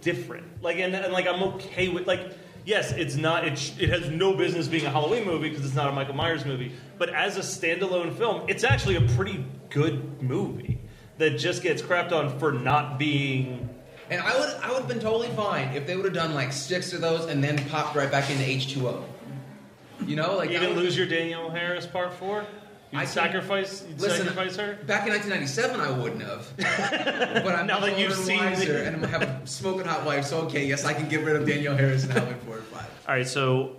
Speaker 5: different. Like, and like I'm okay with, like, yes, it's not. It has no business being a Halloween movie because it's not a Michael Myers movie. But as a standalone film, it's actually a pretty good movie that just gets crapped on for not being.
Speaker 8: And I would have been totally fine if they would have done like 6 of those and then popped right back into H2O. You know, like
Speaker 5: you didn't lose your Danielle Harris part 4. You'd sacrifice her?
Speaker 8: Back in 1997, I wouldn't have. But I'm
Speaker 5: now that you've seen
Speaker 8: wiser, and I have a smoking hot wife, so okay, yes, I can get rid of Danielle Harris and Halloween 4 and 5.
Speaker 5: All right, so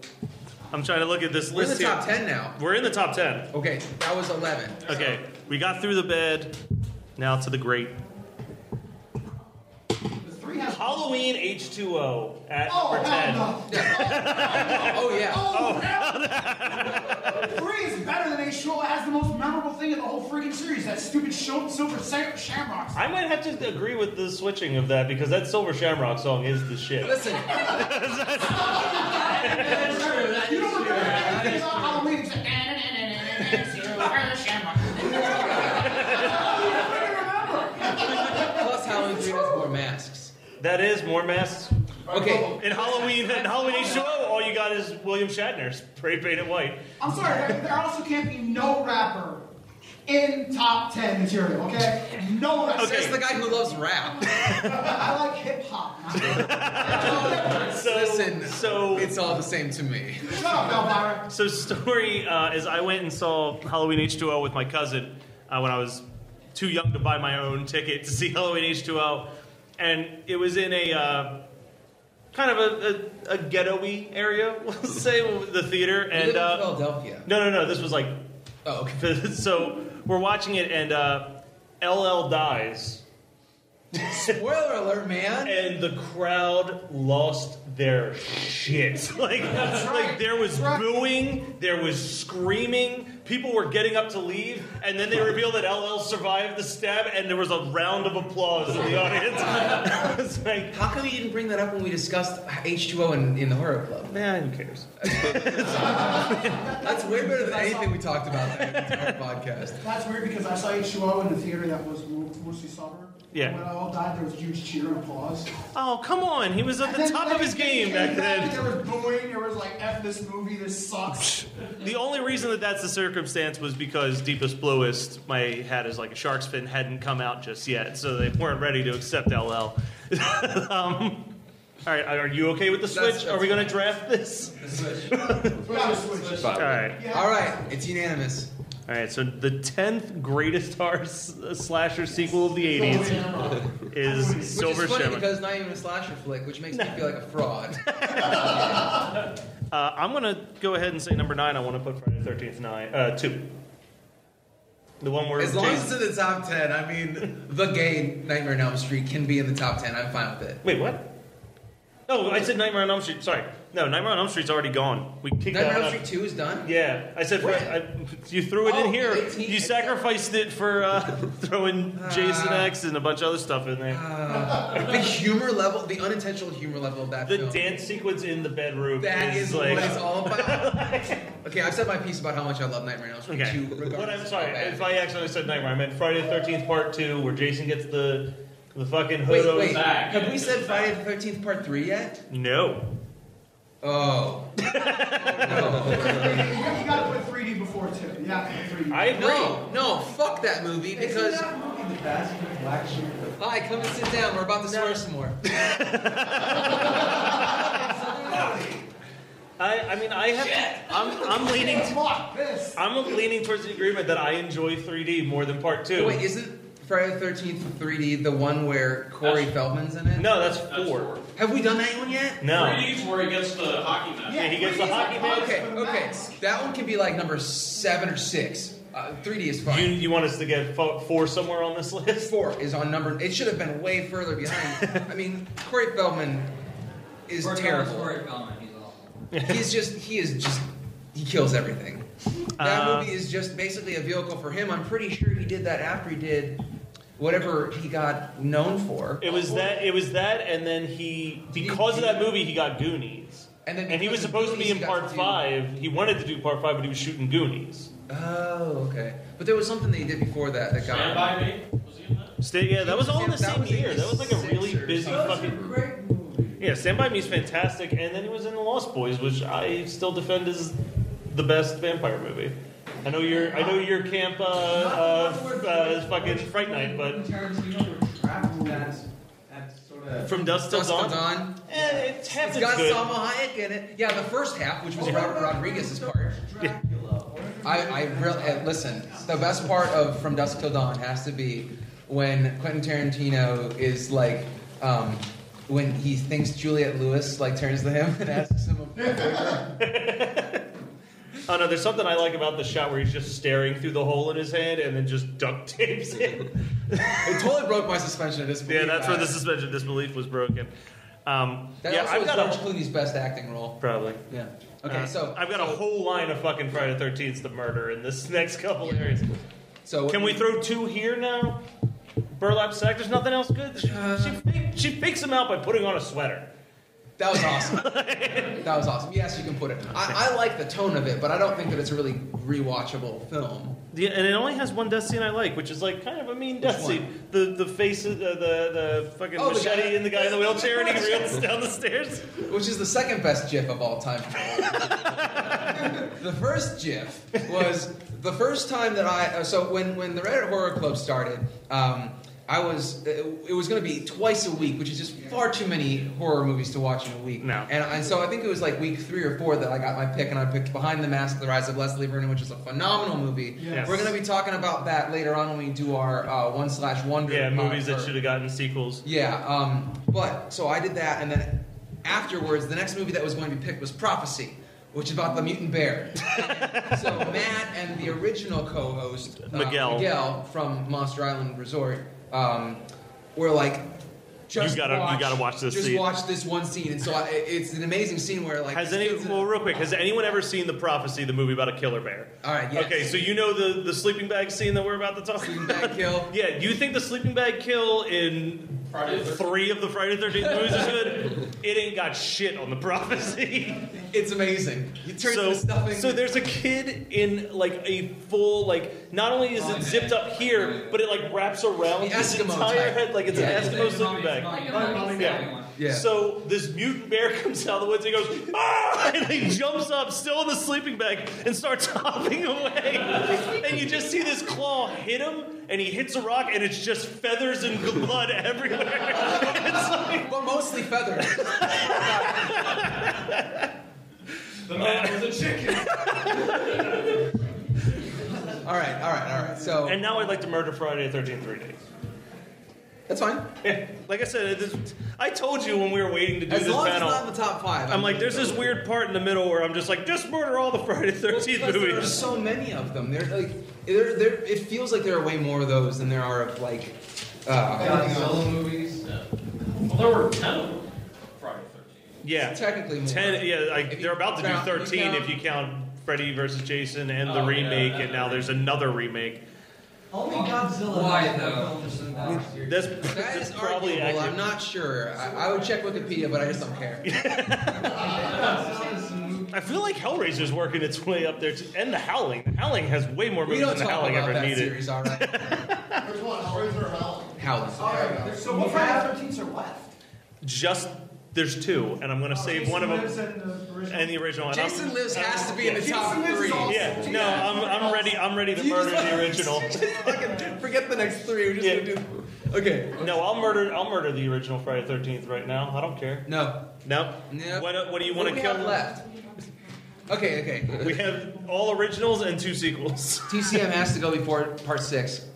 Speaker 5: I'm trying to look at this list.
Speaker 8: We're in the top 10 now.
Speaker 5: We're in the top 10.
Speaker 8: Okay, that was 11.
Speaker 5: Okay, we got through the bed. Now to the great. Halloween H2O at number 10.
Speaker 10: No.
Speaker 8: Oh, yeah.
Speaker 10: Oh. 3 is better than H2O. It has the most memorable thing in the whole freaking series. That stupid Silver Shamrock.
Speaker 5: I might have to agree with the switching of that because that Silver Shamrock song is the shit.
Speaker 8: Listen.
Speaker 10: You don't remember anything about Halloween except Silver Shamrock.
Speaker 8: Plus, Halloween 3 has more masks.
Speaker 5: That is more masks.
Speaker 8: Okay.
Speaker 5: In Halloween H2O, all you got is William Shatner spray painted white.
Speaker 10: I'm sorry, there also can't be no rapper in top 10 material, okay? No rapper.
Speaker 8: Okay. That's the guy who loves rap.
Speaker 10: I like hip hop.
Speaker 5: So
Speaker 8: it's all the same to me.
Speaker 10: Shut up, Elvira.
Speaker 5: So story is I went and saw Halloween H2O with my cousin when I was too young to buy my own ticket to see Halloween H2O. And it was in a kind of a ghetto-y area, we'll say, the theater. And
Speaker 8: you live in Philadelphia.
Speaker 5: No. This was like.
Speaker 8: Oh, okay.
Speaker 5: So we're watching it, and LL dies.
Speaker 8: Spoiler alert, man!
Speaker 5: And the crowd lost their shit. Like there was booing, there was screaming. People were getting up to leave, and then they revealed that LL survived the stab, and there was a round of applause in the audience. It's like,
Speaker 8: how come you didn't bring that up when we discussed H2O in the horror club?
Speaker 5: Man, who cares?
Speaker 8: That's way better than anything we talked about in our podcast.
Speaker 10: That's weird because I saw H2O in the theater that was mostly suburb.
Speaker 5: Yeah.
Speaker 10: When I all died, there was huge cheer and applause.
Speaker 5: Oh, come on. He was at the top of his game back then.
Speaker 10: There was booing. There was like, F this movie, this sucks.
Speaker 5: The only reason that that's the circumstance was because Deepest Bluest, my hat is like a shark's fin, hadn't come out just yet. So they weren't ready to accept LL. All right, are you okay with the switch? Are we going to draft this?
Speaker 8: The switch.
Speaker 10: Switch.
Speaker 5: All right.
Speaker 8: All right, it's unanimous.
Speaker 5: All right, so the 10th greatest horror slasher sequel of the 80s is Silver
Speaker 8: Which is funny
Speaker 5: Shamrock.
Speaker 8: because it's not even a slasher flick, which makes me feel like a fraud.
Speaker 5: I'm going to go ahead and say number 9. I want to put Friday the 13th 2. The one where
Speaker 8: As long as it's in the top 10, I mean, the gay Nightmare on Elm Street can be in the top 10. I'm fine with it.
Speaker 5: Wait, what? Oh, I said Nightmare on Elm Street. Sorry. No, Nightmare on Elm Street's already gone. We kicked
Speaker 8: Nightmare on
Speaker 5: that
Speaker 8: Elm Street 2 is done?
Speaker 5: Yeah. I said, you threw it in here.
Speaker 8: 18,
Speaker 5: you sacrificed it for throwing Jason X and a bunch of other stuff in there.
Speaker 8: The humor level, the unintentional humor level of that
Speaker 5: The
Speaker 8: film.
Speaker 5: dance sequence in the bedroom
Speaker 8: That is
Speaker 5: like,
Speaker 8: what it's all about. Okay, I've said my piece about how much I love Nightmare on Elm Street 2.
Speaker 5: What I'm sorry, if I accidentally said Nightmare, I meant Friday the 13th Part 2, where Jason gets the fucking hood over his back.
Speaker 8: Have we said Friday the 13th Part 3 yet?
Speaker 5: No.
Speaker 8: Oh.
Speaker 10: You gotta put 3D before 2. Yeah, 3D.
Speaker 5: I agree.
Speaker 8: No, fuck that movie because.
Speaker 10: Isn't that movie the best with Black Sheep?
Speaker 8: Hi, come and sit down. We're about to swear some more.
Speaker 5: I'm leaning towards the agreement that I enjoy 3D more than Part 2.
Speaker 8: Wait, isn't Friday the 13th 3D the one where Corey Feldman's in it?
Speaker 5: No, that's 4.
Speaker 8: Have we done that one yet?
Speaker 5: No.
Speaker 11: 3D's where he gets the hockey mask.
Speaker 5: Yeah, he gets the hockey mask.
Speaker 8: Okay. That one can be like number 7 or 6. 3D is fine.
Speaker 5: You want us to get 4 somewhere on this list?
Speaker 8: 4 is on number. It should have been way further behind. I mean, Corey Feldman is terrible.
Speaker 9: Corey Feldman, he's awful.
Speaker 8: He kills everything. That movie is just basically a vehicle for him. I'm pretty sure he did that after he did whatever he got known for.
Speaker 5: It was that, and then because of that movie, he got Goonies. And he was supposed to be in Part 5. He wanted to do Part 5, but he was shooting Goonies.
Speaker 8: Oh, okay. But there was something that he did before that got.
Speaker 11: Stand By Me? Was he in that?
Speaker 5: Yeah, that was all in the same year. That was like a really busy fucking.
Speaker 10: Great movie.
Speaker 5: Yeah, Stand By Me is fantastic, and then he was in The Lost Boys, which I still defend as the best vampire movie. I know your camp fucking Fright Night, but From Dusk Till Dawn.
Speaker 8: It's got
Speaker 5: good.
Speaker 8: Salma Hayek in it. Yeah, the first half, which was Robert Rodriguez's part. I really listen. The best part of From Dusk Till Dawn has to be when Quentin Tarantino is like, when he thinks Juliette Lewis like turns to him and asks him a favor.
Speaker 5: Oh no, there's something I like about the shot where he's just staring through the hole in his head and then just duct tapes it.
Speaker 8: It totally broke my suspension of disbelief.
Speaker 5: Yeah, that's where the suspension of disbelief was broken.
Speaker 8: That also was George Clooney's best acting role.
Speaker 5: Probably.
Speaker 8: Yeah. Okay, so
Speaker 5: I've got a whole line of fucking Friday the 13th to murder in this next couple areas.
Speaker 8: So
Speaker 5: can we throw 2 here now? Burlap sack. There's nothing else good. She fakes him out by putting on a sweater.
Speaker 8: That was awesome. That was awesome. Yes, you can put it. I like the tone of it, but I don't think that it's a really rewatchable film.
Speaker 5: Yeah, and it only has one death scene I like, which is like kind of a mean death scene. The face, the fucking machete in the guy in the wheelchair, and he reels down the stairs.
Speaker 8: Which is the second best GIF of all time. The first GIF was the first time that so when the Reddit Horror Club started, it was going to be twice a week, which is just far too many horror movies to watch in a week.
Speaker 5: No.
Speaker 8: And so I think it was like week 3 or 4 that I got my pick, and I picked Behind the Mask: The Rise of Leslie Vernon, which is a phenomenal movie.
Speaker 5: Yes.
Speaker 8: We're going to be talking about that later on when we do our 1/Wonder.
Speaker 5: Yeah, movies that should have gotten sequels.
Speaker 8: Yeah, but so I did that, and then afterwards, the next movie that was going to be picked was Prophecy, which is about the mutant bear. So Matt and the original co-host Miguel from Monster Island Resort were like, you gotta watch this scene. Just watch this one scene, and so it's an amazing scene where like.
Speaker 5: Real quick, has anyone ever seen The Prophecy, the movie about a killer bear?
Speaker 8: All right. Yes.
Speaker 5: Okay, so you know the sleeping bag scene that we're about to talk about.
Speaker 8: Sleeping bag kill.
Speaker 5: Yeah. Do you think the sleeping bag kill in 3 of the Friday the 13th movies is good? It ain't got shit on The Prophecy.
Speaker 8: It's amazing. You turn the stuffing.
Speaker 5: So there's a kid in like a full not only is it zipped up here, but it like wraps around his entire head like it's an Eskimo sleeping bag. Yeah. So this mutant bear comes out of the woods and he goes, ah! And he jumps up, still in the sleeping bag, and starts hopping away. And you just see this claw hit him, and he hits a rock, and it's just feathers and blood everywhere.
Speaker 8: But mostly feathers.
Speaker 11: The man was a chicken.
Speaker 8: All right. So,
Speaker 5: And now I'd like to murder Friday the 13th 3 days.
Speaker 8: that's fine.
Speaker 5: Yeah, like I said, I told you when we were waiting to do
Speaker 8: As
Speaker 5: this
Speaker 8: long as
Speaker 5: panel.
Speaker 8: it's not in the top 5.
Speaker 5: I'm like, there's this weird part in the middle where I'm just like, just murder all the Friday the 13th
Speaker 8: Because there are
Speaker 5: movies.
Speaker 8: so many of them. It feels like there are way more of those than there are of like
Speaker 9: Godzilla movies.
Speaker 11: Well, there were 10 of them. Friday the 13th.
Speaker 5: Yeah,
Speaker 8: technically more.
Speaker 5: 10. Yeah, like
Speaker 8: If
Speaker 5: they're
Speaker 8: you
Speaker 5: about to do
Speaker 8: count-
Speaker 5: 13 if you count Freddy versus Jason and the
Speaker 11: Oh, yeah,
Speaker 5: remake,
Speaker 11: and
Speaker 5: and now
Speaker 11: the
Speaker 5: there's another remake.
Speaker 9: Only Godzilla.
Speaker 11: Why,
Speaker 9: has more
Speaker 11: though?
Speaker 9: films than last year.
Speaker 5: That's
Speaker 8: That is
Speaker 5: probably
Speaker 8: arguable.
Speaker 5: accurate.
Speaker 8: I'm not sure. I would check Wikipedia, but I just don't care.
Speaker 5: I feel like Hellraiser's working its way up there, too. And The Howling. The Howling has way more
Speaker 8: We
Speaker 5: movies
Speaker 8: don't
Speaker 5: than The
Speaker 8: talk
Speaker 5: Howling
Speaker 8: about
Speaker 5: ever
Speaker 8: that
Speaker 5: needed.
Speaker 8: series, all right?
Speaker 10: Which one? Hellraiser or Howling?
Speaker 8: Howling.
Speaker 10: So what Friday the 13th are left?
Speaker 5: Just there's 2, and I'm going to save one of them and the original. And
Speaker 8: Jason Lives has to be in the top 3.
Speaker 5: Yeah, no, I'm ready. I'm ready to murder the original.
Speaker 8: Forget the next 3. We're just gonna do. Okay.
Speaker 5: No, I'll murder the original Friday the 13th right now. I don't care.
Speaker 8: No.
Speaker 5: No.
Speaker 8: Nope.
Speaker 5: What do you want to
Speaker 8: What do we
Speaker 5: kill?
Speaker 8: have left? Okay.
Speaker 5: We have all originals and 2 sequels.
Speaker 8: TCM has to go before part 6.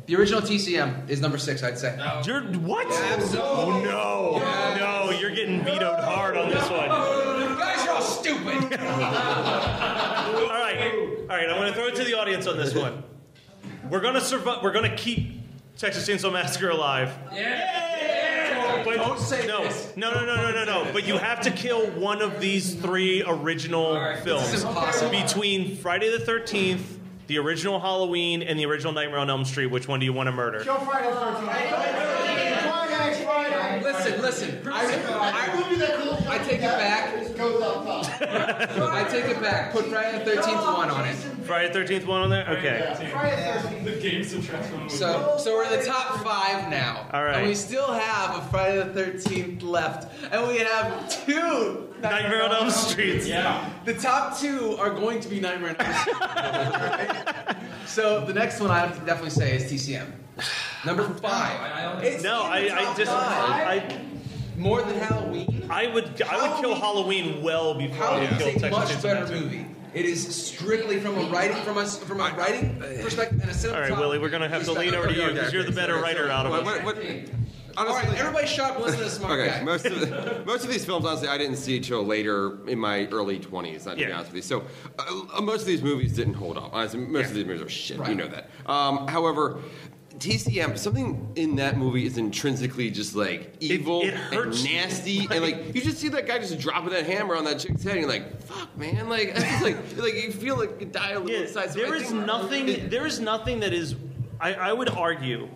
Speaker 8: The original TCM is number 6, I'd say.
Speaker 5: You're what?
Speaker 8: Absolutely.
Speaker 5: Oh no!
Speaker 8: Yeah.
Speaker 5: No, you're getting vetoed hard on this one.
Speaker 8: You guys are all stupid.
Speaker 5: All right. I'm going to throw it to the audience on this one. We're going to survive. We're going to keep Texas Chainsaw Massacre alive.
Speaker 11: Yeah!
Speaker 5: But
Speaker 8: Don't say
Speaker 5: no,
Speaker 8: this.
Speaker 5: no. But you have to kill one of these 3 original films
Speaker 8: This is impossible.
Speaker 5: between Friday the 13th, the original Halloween, and the original Nightmare on Elm Street. Which one do you want to murder?
Speaker 10: Kill Friday the 13th. Friday.
Speaker 8: Listen. I take it back.
Speaker 10: Goes up top.
Speaker 8: I take it back. Put Friday the 13th one on it.
Speaker 5: Friday the 13th one on there? Okay.
Speaker 10: Friday the 13th.
Speaker 11: The games of transformation.
Speaker 8: So we're in the top 5 now.
Speaker 5: All right.
Speaker 8: And we still have a Friday the 13th left. And we have 2
Speaker 5: Nightmare on Elm Street.
Speaker 11: Yeah.
Speaker 8: The top 2 are going to be Nightmare on Elm Street. So the next one I have to definitely say is TCM. Number 5. It's
Speaker 5: No,
Speaker 8: in the top
Speaker 5: I just
Speaker 8: five. More than Halloween.
Speaker 5: I would kill Halloween well before I would
Speaker 8: Halloween
Speaker 5: kill
Speaker 8: is a
Speaker 5: Texas
Speaker 8: much
Speaker 5: Chainsaw
Speaker 8: better
Speaker 5: Massacre.
Speaker 8: movie. It is strictly from a writing perspective and a cinematography.
Speaker 5: All right, Willie, we're gonna have to lean over to you because you're the better writer out of us.
Speaker 8: All right, everybody shut up and listen to the smart guy.
Speaker 7: Most of these films, honestly, I didn't see till later in my early 20s, to be honest with you. So most of these movies didn't hold up. Honestly, most of these movies are shit.
Speaker 8: Right.
Speaker 7: You know that. However, TCM, something in that movie is intrinsically just like evil
Speaker 5: It hurts
Speaker 7: and nasty, and like you just see that guy just dropping that hammer on that chick's head, and you're like, "Fuck, man!" Like, it's just like you feel like you die a little inside. So
Speaker 5: There
Speaker 7: I
Speaker 5: is
Speaker 7: think-
Speaker 5: nothing. There is nothing that is. I would argue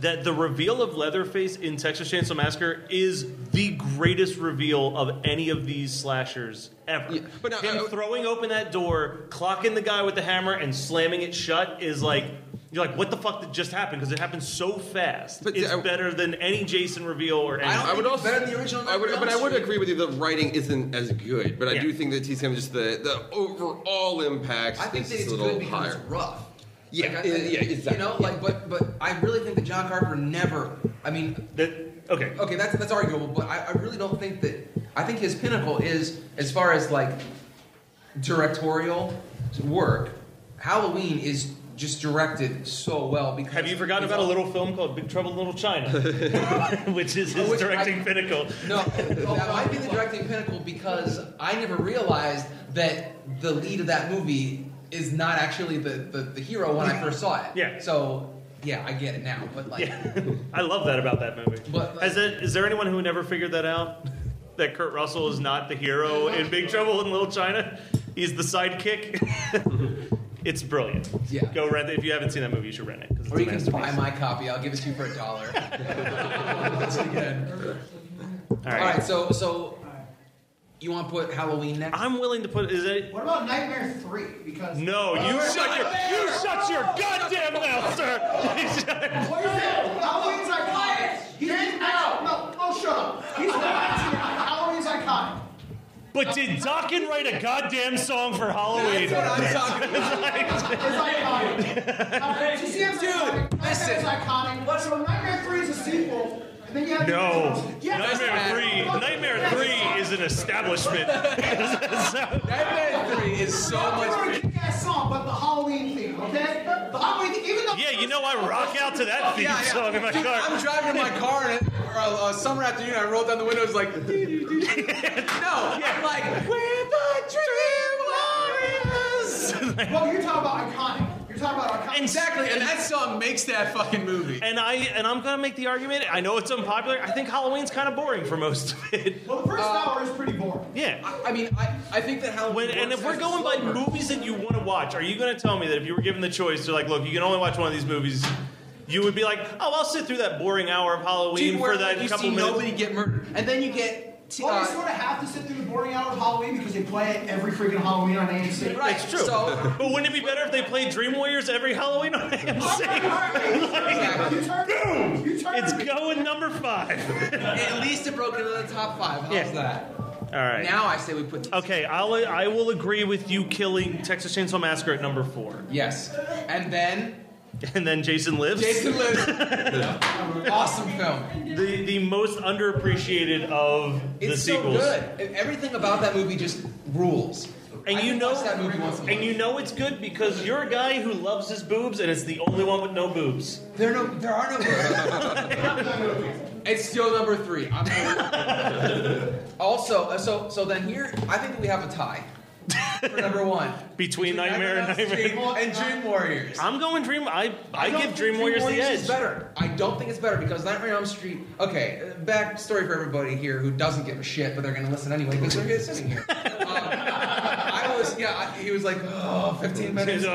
Speaker 5: that the reveal of Leatherface in Texas Chainsaw Massacre is the greatest reveal of any of these slashers ever.
Speaker 7: Yeah, but now,
Speaker 5: him throwing open that door, clocking the guy with the hammer, and slamming it shut is like. You're like, what the fuck did just happen? Because it happened so fast.
Speaker 7: But
Speaker 5: it's better than any Jason reveal or anything.
Speaker 8: I would also better than the original.
Speaker 7: I would agree with you. The writing isn't as good, but I
Speaker 5: Yeah.
Speaker 7: do think that TCM just the overall impact.
Speaker 8: I think
Speaker 7: is
Speaker 8: that it's
Speaker 7: a little
Speaker 8: good because
Speaker 7: higher.
Speaker 8: it's rough.
Speaker 7: Yeah,
Speaker 8: Like,
Speaker 7: exactly.
Speaker 8: You know, like, but I really think that John Carpenter never. I mean, okay, that's arguable, but I really don't think that. I think his pinnacle is as far as like directorial work. Halloween is just directed so well because.
Speaker 5: Have you forgotten about a little film called Big Trouble in Little China, which is his directing pinnacle?
Speaker 8: No, that might be the directing pinnacle because I never realized that the lead of that movie is not actually the hero when I first saw it.
Speaker 5: Yeah.
Speaker 8: So yeah, I get it now. But like,
Speaker 5: I love that about that movie.
Speaker 8: But like,
Speaker 5: is there anyone who never figured that out? That Kurt Russell is not the hero in Big Trouble in Little China? He's the sidekick. It's brilliant.
Speaker 8: Yeah.
Speaker 5: Go rent it. If you haven't seen that movie, you should rent it. 'Cause it's
Speaker 8: or
Speaker 5: a
Speaker 8: you can
Speaker 5: masterpiece.
Speaker 8: buy my copy. I'll give it to you for $1. Once again.
Speaker 5: All
Speaker 8: All right. So you want to put Halloween next?
Speaker 5: I'm willing to put. Is it?
Speaker 10: What about Nightmare 3? Because
Speaker 5: No, you shut your goddamn mouth, sir.
Speaker 10: What is it? Halloween's iconic. No, shut up. He's Halloween's iconic.
Speaker 5: But did Dokken write a goddamn song for Halloween?
Speaker 8: That's what I'm talking about.
Speaker 10: It's iconic. Dude,
Speaker 8: listen.
Speaker 10: It's iconic. So Nightmare 3 is a sequel. And then you have
Speaker 5: No.
Speaker 10: Yes.
Speaker 5: Nightmare 3 is an establishment.
Speaker 8: Nightmare 3 is so
Speaker 10: It's a
Speaker 8: much.
Speaker 10: kick-ass song, but the Halloween theme. okay? Even though
Speaker 5: Yeah, you know I rock out to that theme song in my
Speaker 8: Dude,
Speaker 5: car.
Speaker 8: I'm driving in my car and a summer afternoon, I rolled down the window. It's like, no, I'm like, we're the Dream Warriors.
Speaker 10: well, you're talking about iconic. You're talking about iconic.
Speaker 8: Exactly, and that song makes that fucking movie.
Speaker 5: And I'm gonna make the argument. I know it's unpopular. I think Halloween's kind of boring for most of it.
Speaker 10: Well, the first hour is pretty boring.
Speaker 5: Yeah.
Speaker 8: I mean, I think that Halloween.
Speaker 5: And if we're going by movies that you want to watch, are you going to tell me that if you were given the choice to like, look, you can only watch one of these movies, you would be like, oh, I'll sit through that boring hour of Halloween for that
Speaker 8: you
Speaker 5: couple
Speaker 8: see
Speaker 5: minutes.
Speaker 8: nobody get murdered, and then you get.
Speaker 10: Well, you sort of have to sit through the boring hour of Halloween because they play it every freaking Halloween on AMC.
Speaker 8: Right,
Speaker 5: It's true.
Speaker 8: So,
Speaker 5: but wouldn't it be better if they played Dream Warriors every Halloween on AMC? It's going number 5.
Speaker 8: At least it broke into the top 5. How's that?
Speaker 5: All right.
Speaker 8: Now I say we put.
Speaker 5: Okay, I will agree with you killing Texas Chainsaw Massacre at number 4.
Speaker 8: Yes, and then
Speaker 5: Jason Lives.
Speaker 8: Jason Lives. Awesome film.
Speaker 5: The most underappreciated of the sequels.
Speaker 8: It's so good. Everything about that movie just rules.
Speaker 5: And you know
Speaker 8: that movie once in a while.
Speaker 5: And you know it's good because you're a guy who loves his boobs, and it's the only one with no boobs.
Speaker 8: There are no boobs. It's still number 3. Also, so then here, I think that we have a tie for number 1
Speaker 5: between Nightmare and Nightmare
Speaker 8: and Dream Warriors.
Speaker 5: I'm going Dream. I give Dream Warriors the edge.
Speaker 8: Is better. I don't think it's better because Nightmare on Elm Street. Okay, back story for everybody here who doesn't give a shit, but they're going to listen anyway because they're here sitting here. He was like, 15 minutes.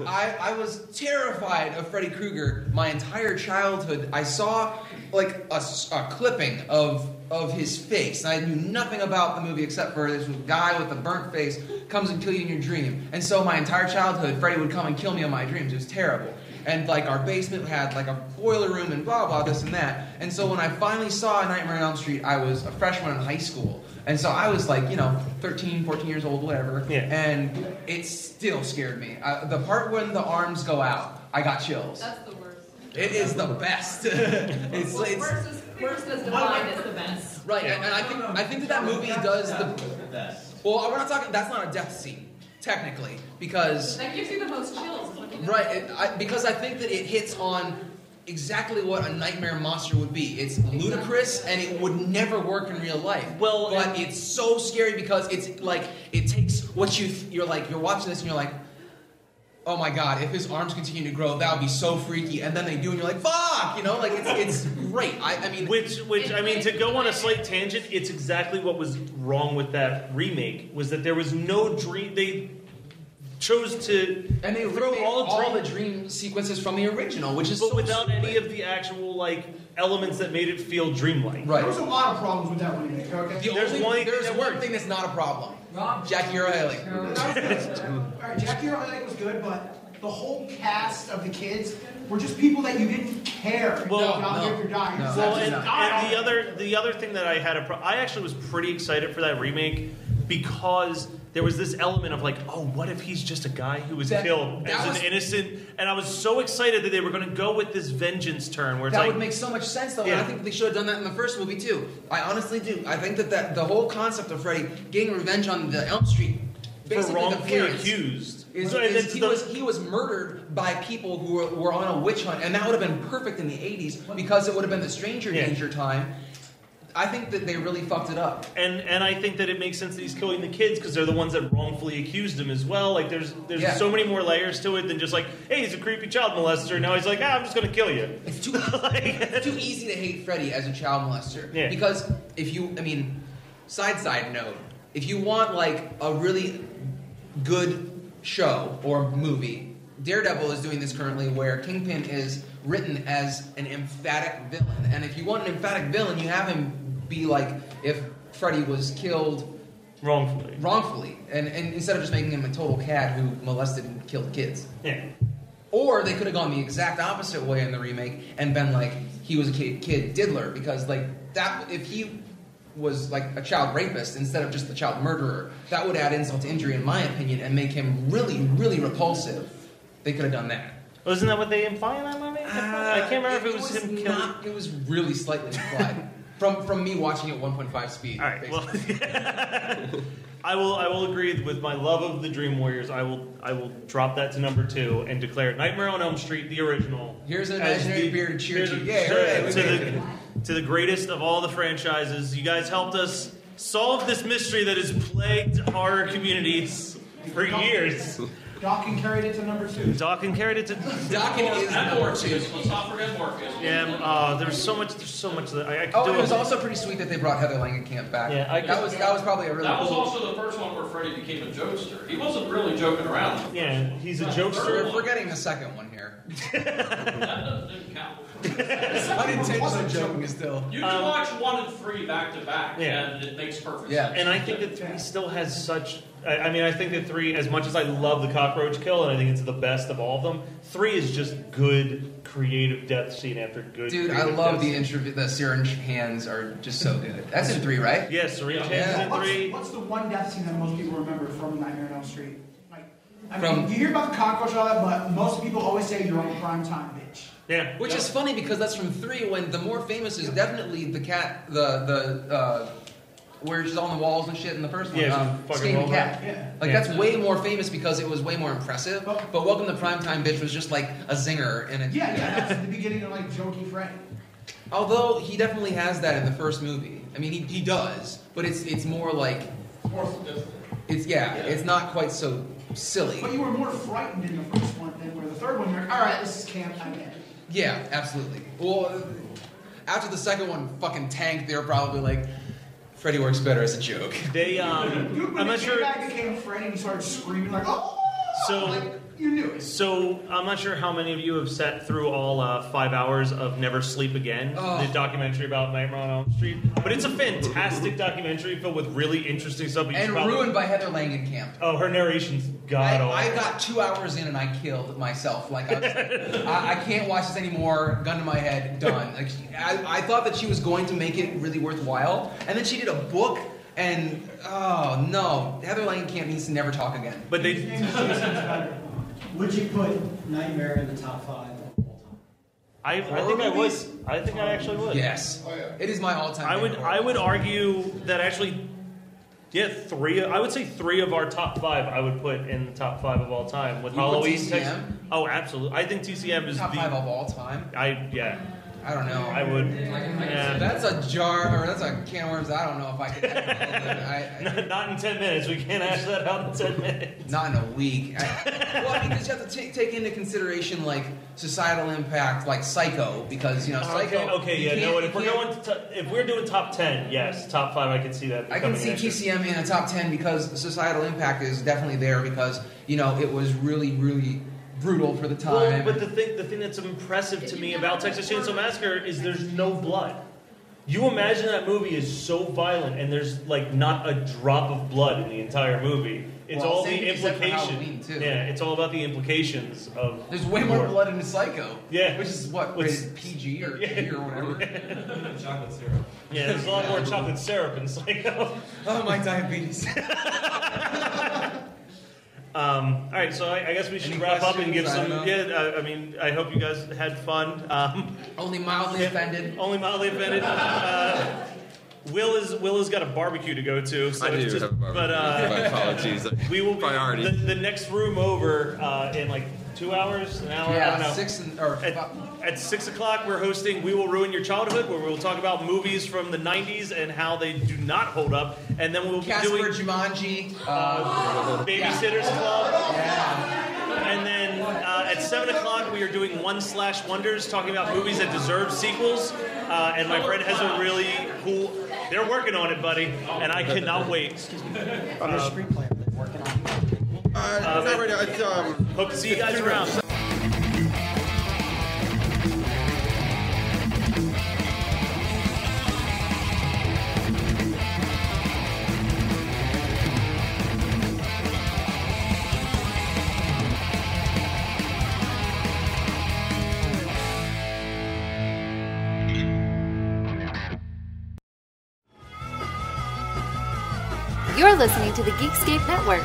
Speaker 8: I was terrified of Freddy Krueger my entire childhood. I saw like a clipping of his face. And I knew nothing about the movie except for this guy with a burnt face comes and kills you in your dream. And so my entire childhood, Freddy would come and kill me in my dreams. It was terrible. And like our basement had like a boiler room and blah blah this and that. And so when I finally saw Nightmare on Elm Street, I was a freshman in high school. And so I was like, 13, 14 years old, whatever. Yeah. And it still scared me. The part when the arms go out, I got chills.
Speaker 12: That's the worst.
Speaker 8: It is the best. It's
Speaker 12: worst as defined as the best.
Speaker 8: Right, and I think that movie does the best. Well, we're not talking. That's not a death scene, technically, because
Speaker 12: that gives you the most chills.
Speaker 8: Right, because I think that it hits on exactly what a nightmare monster would be. It's ludicrous and it would never work in real life. Well, but it's so scary because it's like it takes what you're watching this and you're like, oh my god, if his arms continue to grow, that would be so freaky. And then they do, and you're like, fuck, it's great. I mean,
Speaker 5: to go on a slight tangent, it's exactly what was wrong with that remake was that there was no dream. They chose to
Speaker 8: throw all the dream sequences from the original, which is
Speaker 5: without any of the actual elements that made it feel dreamlike.
Speaker 10: Right. There was a lot of problems with that remake. Okay.
Speaker 8: There's one thing that's not a problem. Jackie Earle Haley.
Speaker 10: Jackie Earle Haley was good, but the whole cast of the kids were just people that you didn't care if you're dying.
Speaker 5: Well, and the other thing that I had I actually was pretty excited for that remake because there was this element of what if he's just a guy who was killed as an innocent? And I was so excited that they were going to go with this vengeance turn where it's
Speaker 8: that would make so much sense though. Yeah. And I think they should have done that in the first movie too. I honestly do. I think that the whole concept of Freddy getting revenge on the Elm Street, basically
Speaker 5: for wrongfully accused,
Speaker 8: he was murdered by people who were on a witch hunt, and that would have been perfect in the 80s because it would have been the stranger danger time. I think that they really fucked it up.
Speaker 5: And I think that it makes sense that he's killing the kids because they're the ones that wrongfully accused him as well. There's so many more layers to it than just hey, he's a creepy child molester. Now he's I'm just going to kill you.
Speaker 8: It's too easy to hate Freddy as a child molester. Yeah. Because side note, if you want a really good show or movie, Daredevil is doing this currently where Kingpin is written as an emphatic villain. And if you want an emphatic villain, you have him be if Freddy was killed wrongfully, and instead of just making him a total cad who molested and killed kids.
Speaker 5: Yeah.
Speaker 8: Or they could have gone the exact opposite way in the remake and been he was a kid diddler, because that if he was a child rapist instead of just the child murderer, that would add insult to injury in my opinion and make him really, really repulsive. They could have done that.
Speaker 5: Wasn't that what they imply in that movie? I can't remember if it was him killing.
Speaker 8: It was really slightly implied. From me watching it 1.5 speed.
Speaker 5: All right. Well, I will agree with my love of the Dream Warriors. I will drop that to number 2 and declare Nightmare on Elm Street, the original.
Speaker 8: Here's an imaginary bearded cheer to you. Yeah,
Speaker 5: to the greatest of all the franchises. You guys helped us solve this mystery that has plagued horror communities for years.
Speaker 10: Dawkins carried it to number 2.
Speaker 5: Dawkins carried it to.
Speaker 8: Dawkins is number 2.
Speaker 11: Let's not forget Morpheus.
Speaker 5: Yeah, there's so much that I could do.
Speaker 8: It was also pretty sweet that they brought Heather Langenkamp back.
Speaker 5: Yeah,
Speaker 8: that was probably a really.
Speaker 11: That was
Speaker 8: cool.
Speaker 11: also the first one where Freddy became a jokester. He wasn't really joking around.
Speaker 5: Yeah, he's a jokester.
Speaker 8: We're forgetting the second one here.
Speaker 11: That doesn't count.
Speaker 8: Unintentional joking still.
Speaker 11: You can watch 1 and 3 back to back,
Speaker 5: Yeah.
Speaker 11: and it makes perfect
Speaker 8: Yeah.
Speaker 11: sense.
Speaker 5: And I think that 3 still has such. I think that 3, as much as I love the cockroach kill, and I think it's the best of all of them, 3 is just good creative death scene after good.
Speaker 8: Dude, I
Speaker 5: creative
Speaker 8: love
Speaker 5: death
Speaker 8: the syringe hands are just so good. That's in 3, right?
Speaker 5: Yes, syringe hands in 3.
Speaker 10: What's the one death scene that most people remember from Nightmare on Elm Street? Like, I
Speaker 8: From-
Speaker 10: mean, you hear about the cockroach and all that, but most people always say you're on prime time, bitch.
Speaker 5: Yeah,
Speaker 8: Which is funny because that's from 3. When the more famous is definitely the cat, where she's on the walls and shit in the first one.
Speaker 5: Yeah, fucking
Speaker 8: Skinny
Speaker 5: robot.
Speaker 8: cat.
Speaker 10: Yeah.
Speaker 8: Like
Speaker 5: Yeah.
Speaker 8: that's way more famous because it was way more impressive. But Welcome to Primetime Bitch was just like a zinger and it.
Speaker 10: Yeah, that's the beginning of like Jokey Freddy.
Speaker 8: Although he definitely has that in the first movie. I mean, he does, but it's more like
Speaker 11: More sadistic.
Speaker 8: it's not quite so silly.
Speaker 10: But you were more frightened in the first one than where the third one you're like, all right, this is camp, I get it.
Speaker 8: Yeah, absolutely. Well, after the second one fucking tanked, they were probably like, Freddy works better as a joke.
Speaker 5: They
Speaker 10: Dude, when
Speaker 5: I'm not
Speaker 10: the
Speaker 5: sure.
Speaker 10: back became Freddy and he started screaming like, oh!
Speaker 5: So-
Speaker 10: like, you knew it.
Speaker 5: So I'm not sure how many of you have sat through all 5 hours of Never Sleep Again, the documentary about Nightmare on Elm Street. But it's a fantastic documentary filled with really interesting stuff.
Speaker 8: And ruined by Heather Langenkamp.
Speaker 5: Oh, her narration's god awful.
Speaker 8: I got 2 hours in and I killed myself. Like I can't watch this anymore. Gun to my head, done. Like I thought that she was going to make it really worthwhile, and then she did a book, and oh no, Heather Langenkamp needs to never talk again.
Speaker 5: But they.
Speaker 9: Would you put Nightmare in the top 5 of all time?
Speaker 5: I think I would. I think I actually would.
Speaker 8: Yes, it is my all-time.
Speaker 5: I would argue that actually, yeah, 3. I would say 3 of our top 5 I would put in the top 5 of all time with
Speaker 8: You put
Speaker 5: Halloween.
Speaker 8: TCM?
Speaker 5: Oh, absolutely. I think TCM is
Speaker 8: top
Speaker 5: the
Speaker 8: 5 of all time. I don't know.
Speaker 5: I would. Yeah.
Speaker 8: That's a jar, or that's a can of worms. I don't know if I could.
Speaker 5: Not in 10 minutes. We can't hash that out in 10 minutes.
Speaker 8: Not in a week. Because you have to take into consideration like societal impact, like Psycho, because Psycho.
Speaker 5: Okay, yeah. No, if we're doing top 10, yes, top 5, I can see that.
Speaker 8: I can see TCM in a top 10 because societal impact is definitely there because it was really, really brutal for the time.
Speaker 5: Well, but the thing that's impressive to me about Texas Chainsaw Massacre is there's no blood. You imagine that movie is so violent and there's like not a drop of blood in the entire movie. It's all the implications. Yeah, it's all about the implications of.
Speaker 8: There's way more blood in Psycho.
Speaker 5: Yeah,
Speaker 8: which is what rated PG or G or whatever.
Speaker 11: Chocolate syrup.
Speaker 5: Yeah, there's a lot more chocolate syrup in Psycho.
Speaker 8: Oh, my diabetes.
Speaker 5: All right, so I guess we should wrap up and give some. I mean, I hope you guys had fun.
Speaker 8: Only mildly offended.
Speaker 5: Only mildly offended. Will has got a barbecue to go to. So
Speaker 7: I do have a barbecue.
Speaker 5: But
Speaker 7: my apologies.
Speaker 5: We will be
Speaker 7: priority.
Speaker 5: The next room over in like 2 hours, an hour. I don't know. At 6 o'clock, we're hosting "We Will Ruin Your Childhood," where we will talk about movies from the '90s and how they do not hold up. And then we'll be doing
Speaker 8: Jumanji,
Speaker 5: Babysitters Club. Yeah. And then at 7 o'clock, we are doing One/Wonders, talking about movies that deserve sequels. And my friend has a really cool. They're working on it, buddy, and I cannot wait.
Speaker 9: On the screenplay, they're working on it.
Speaker 7: Not right now. It's,
Speaker 5: hope to see you guys around.
Speaker 13: You're listening to the Geekscape Network.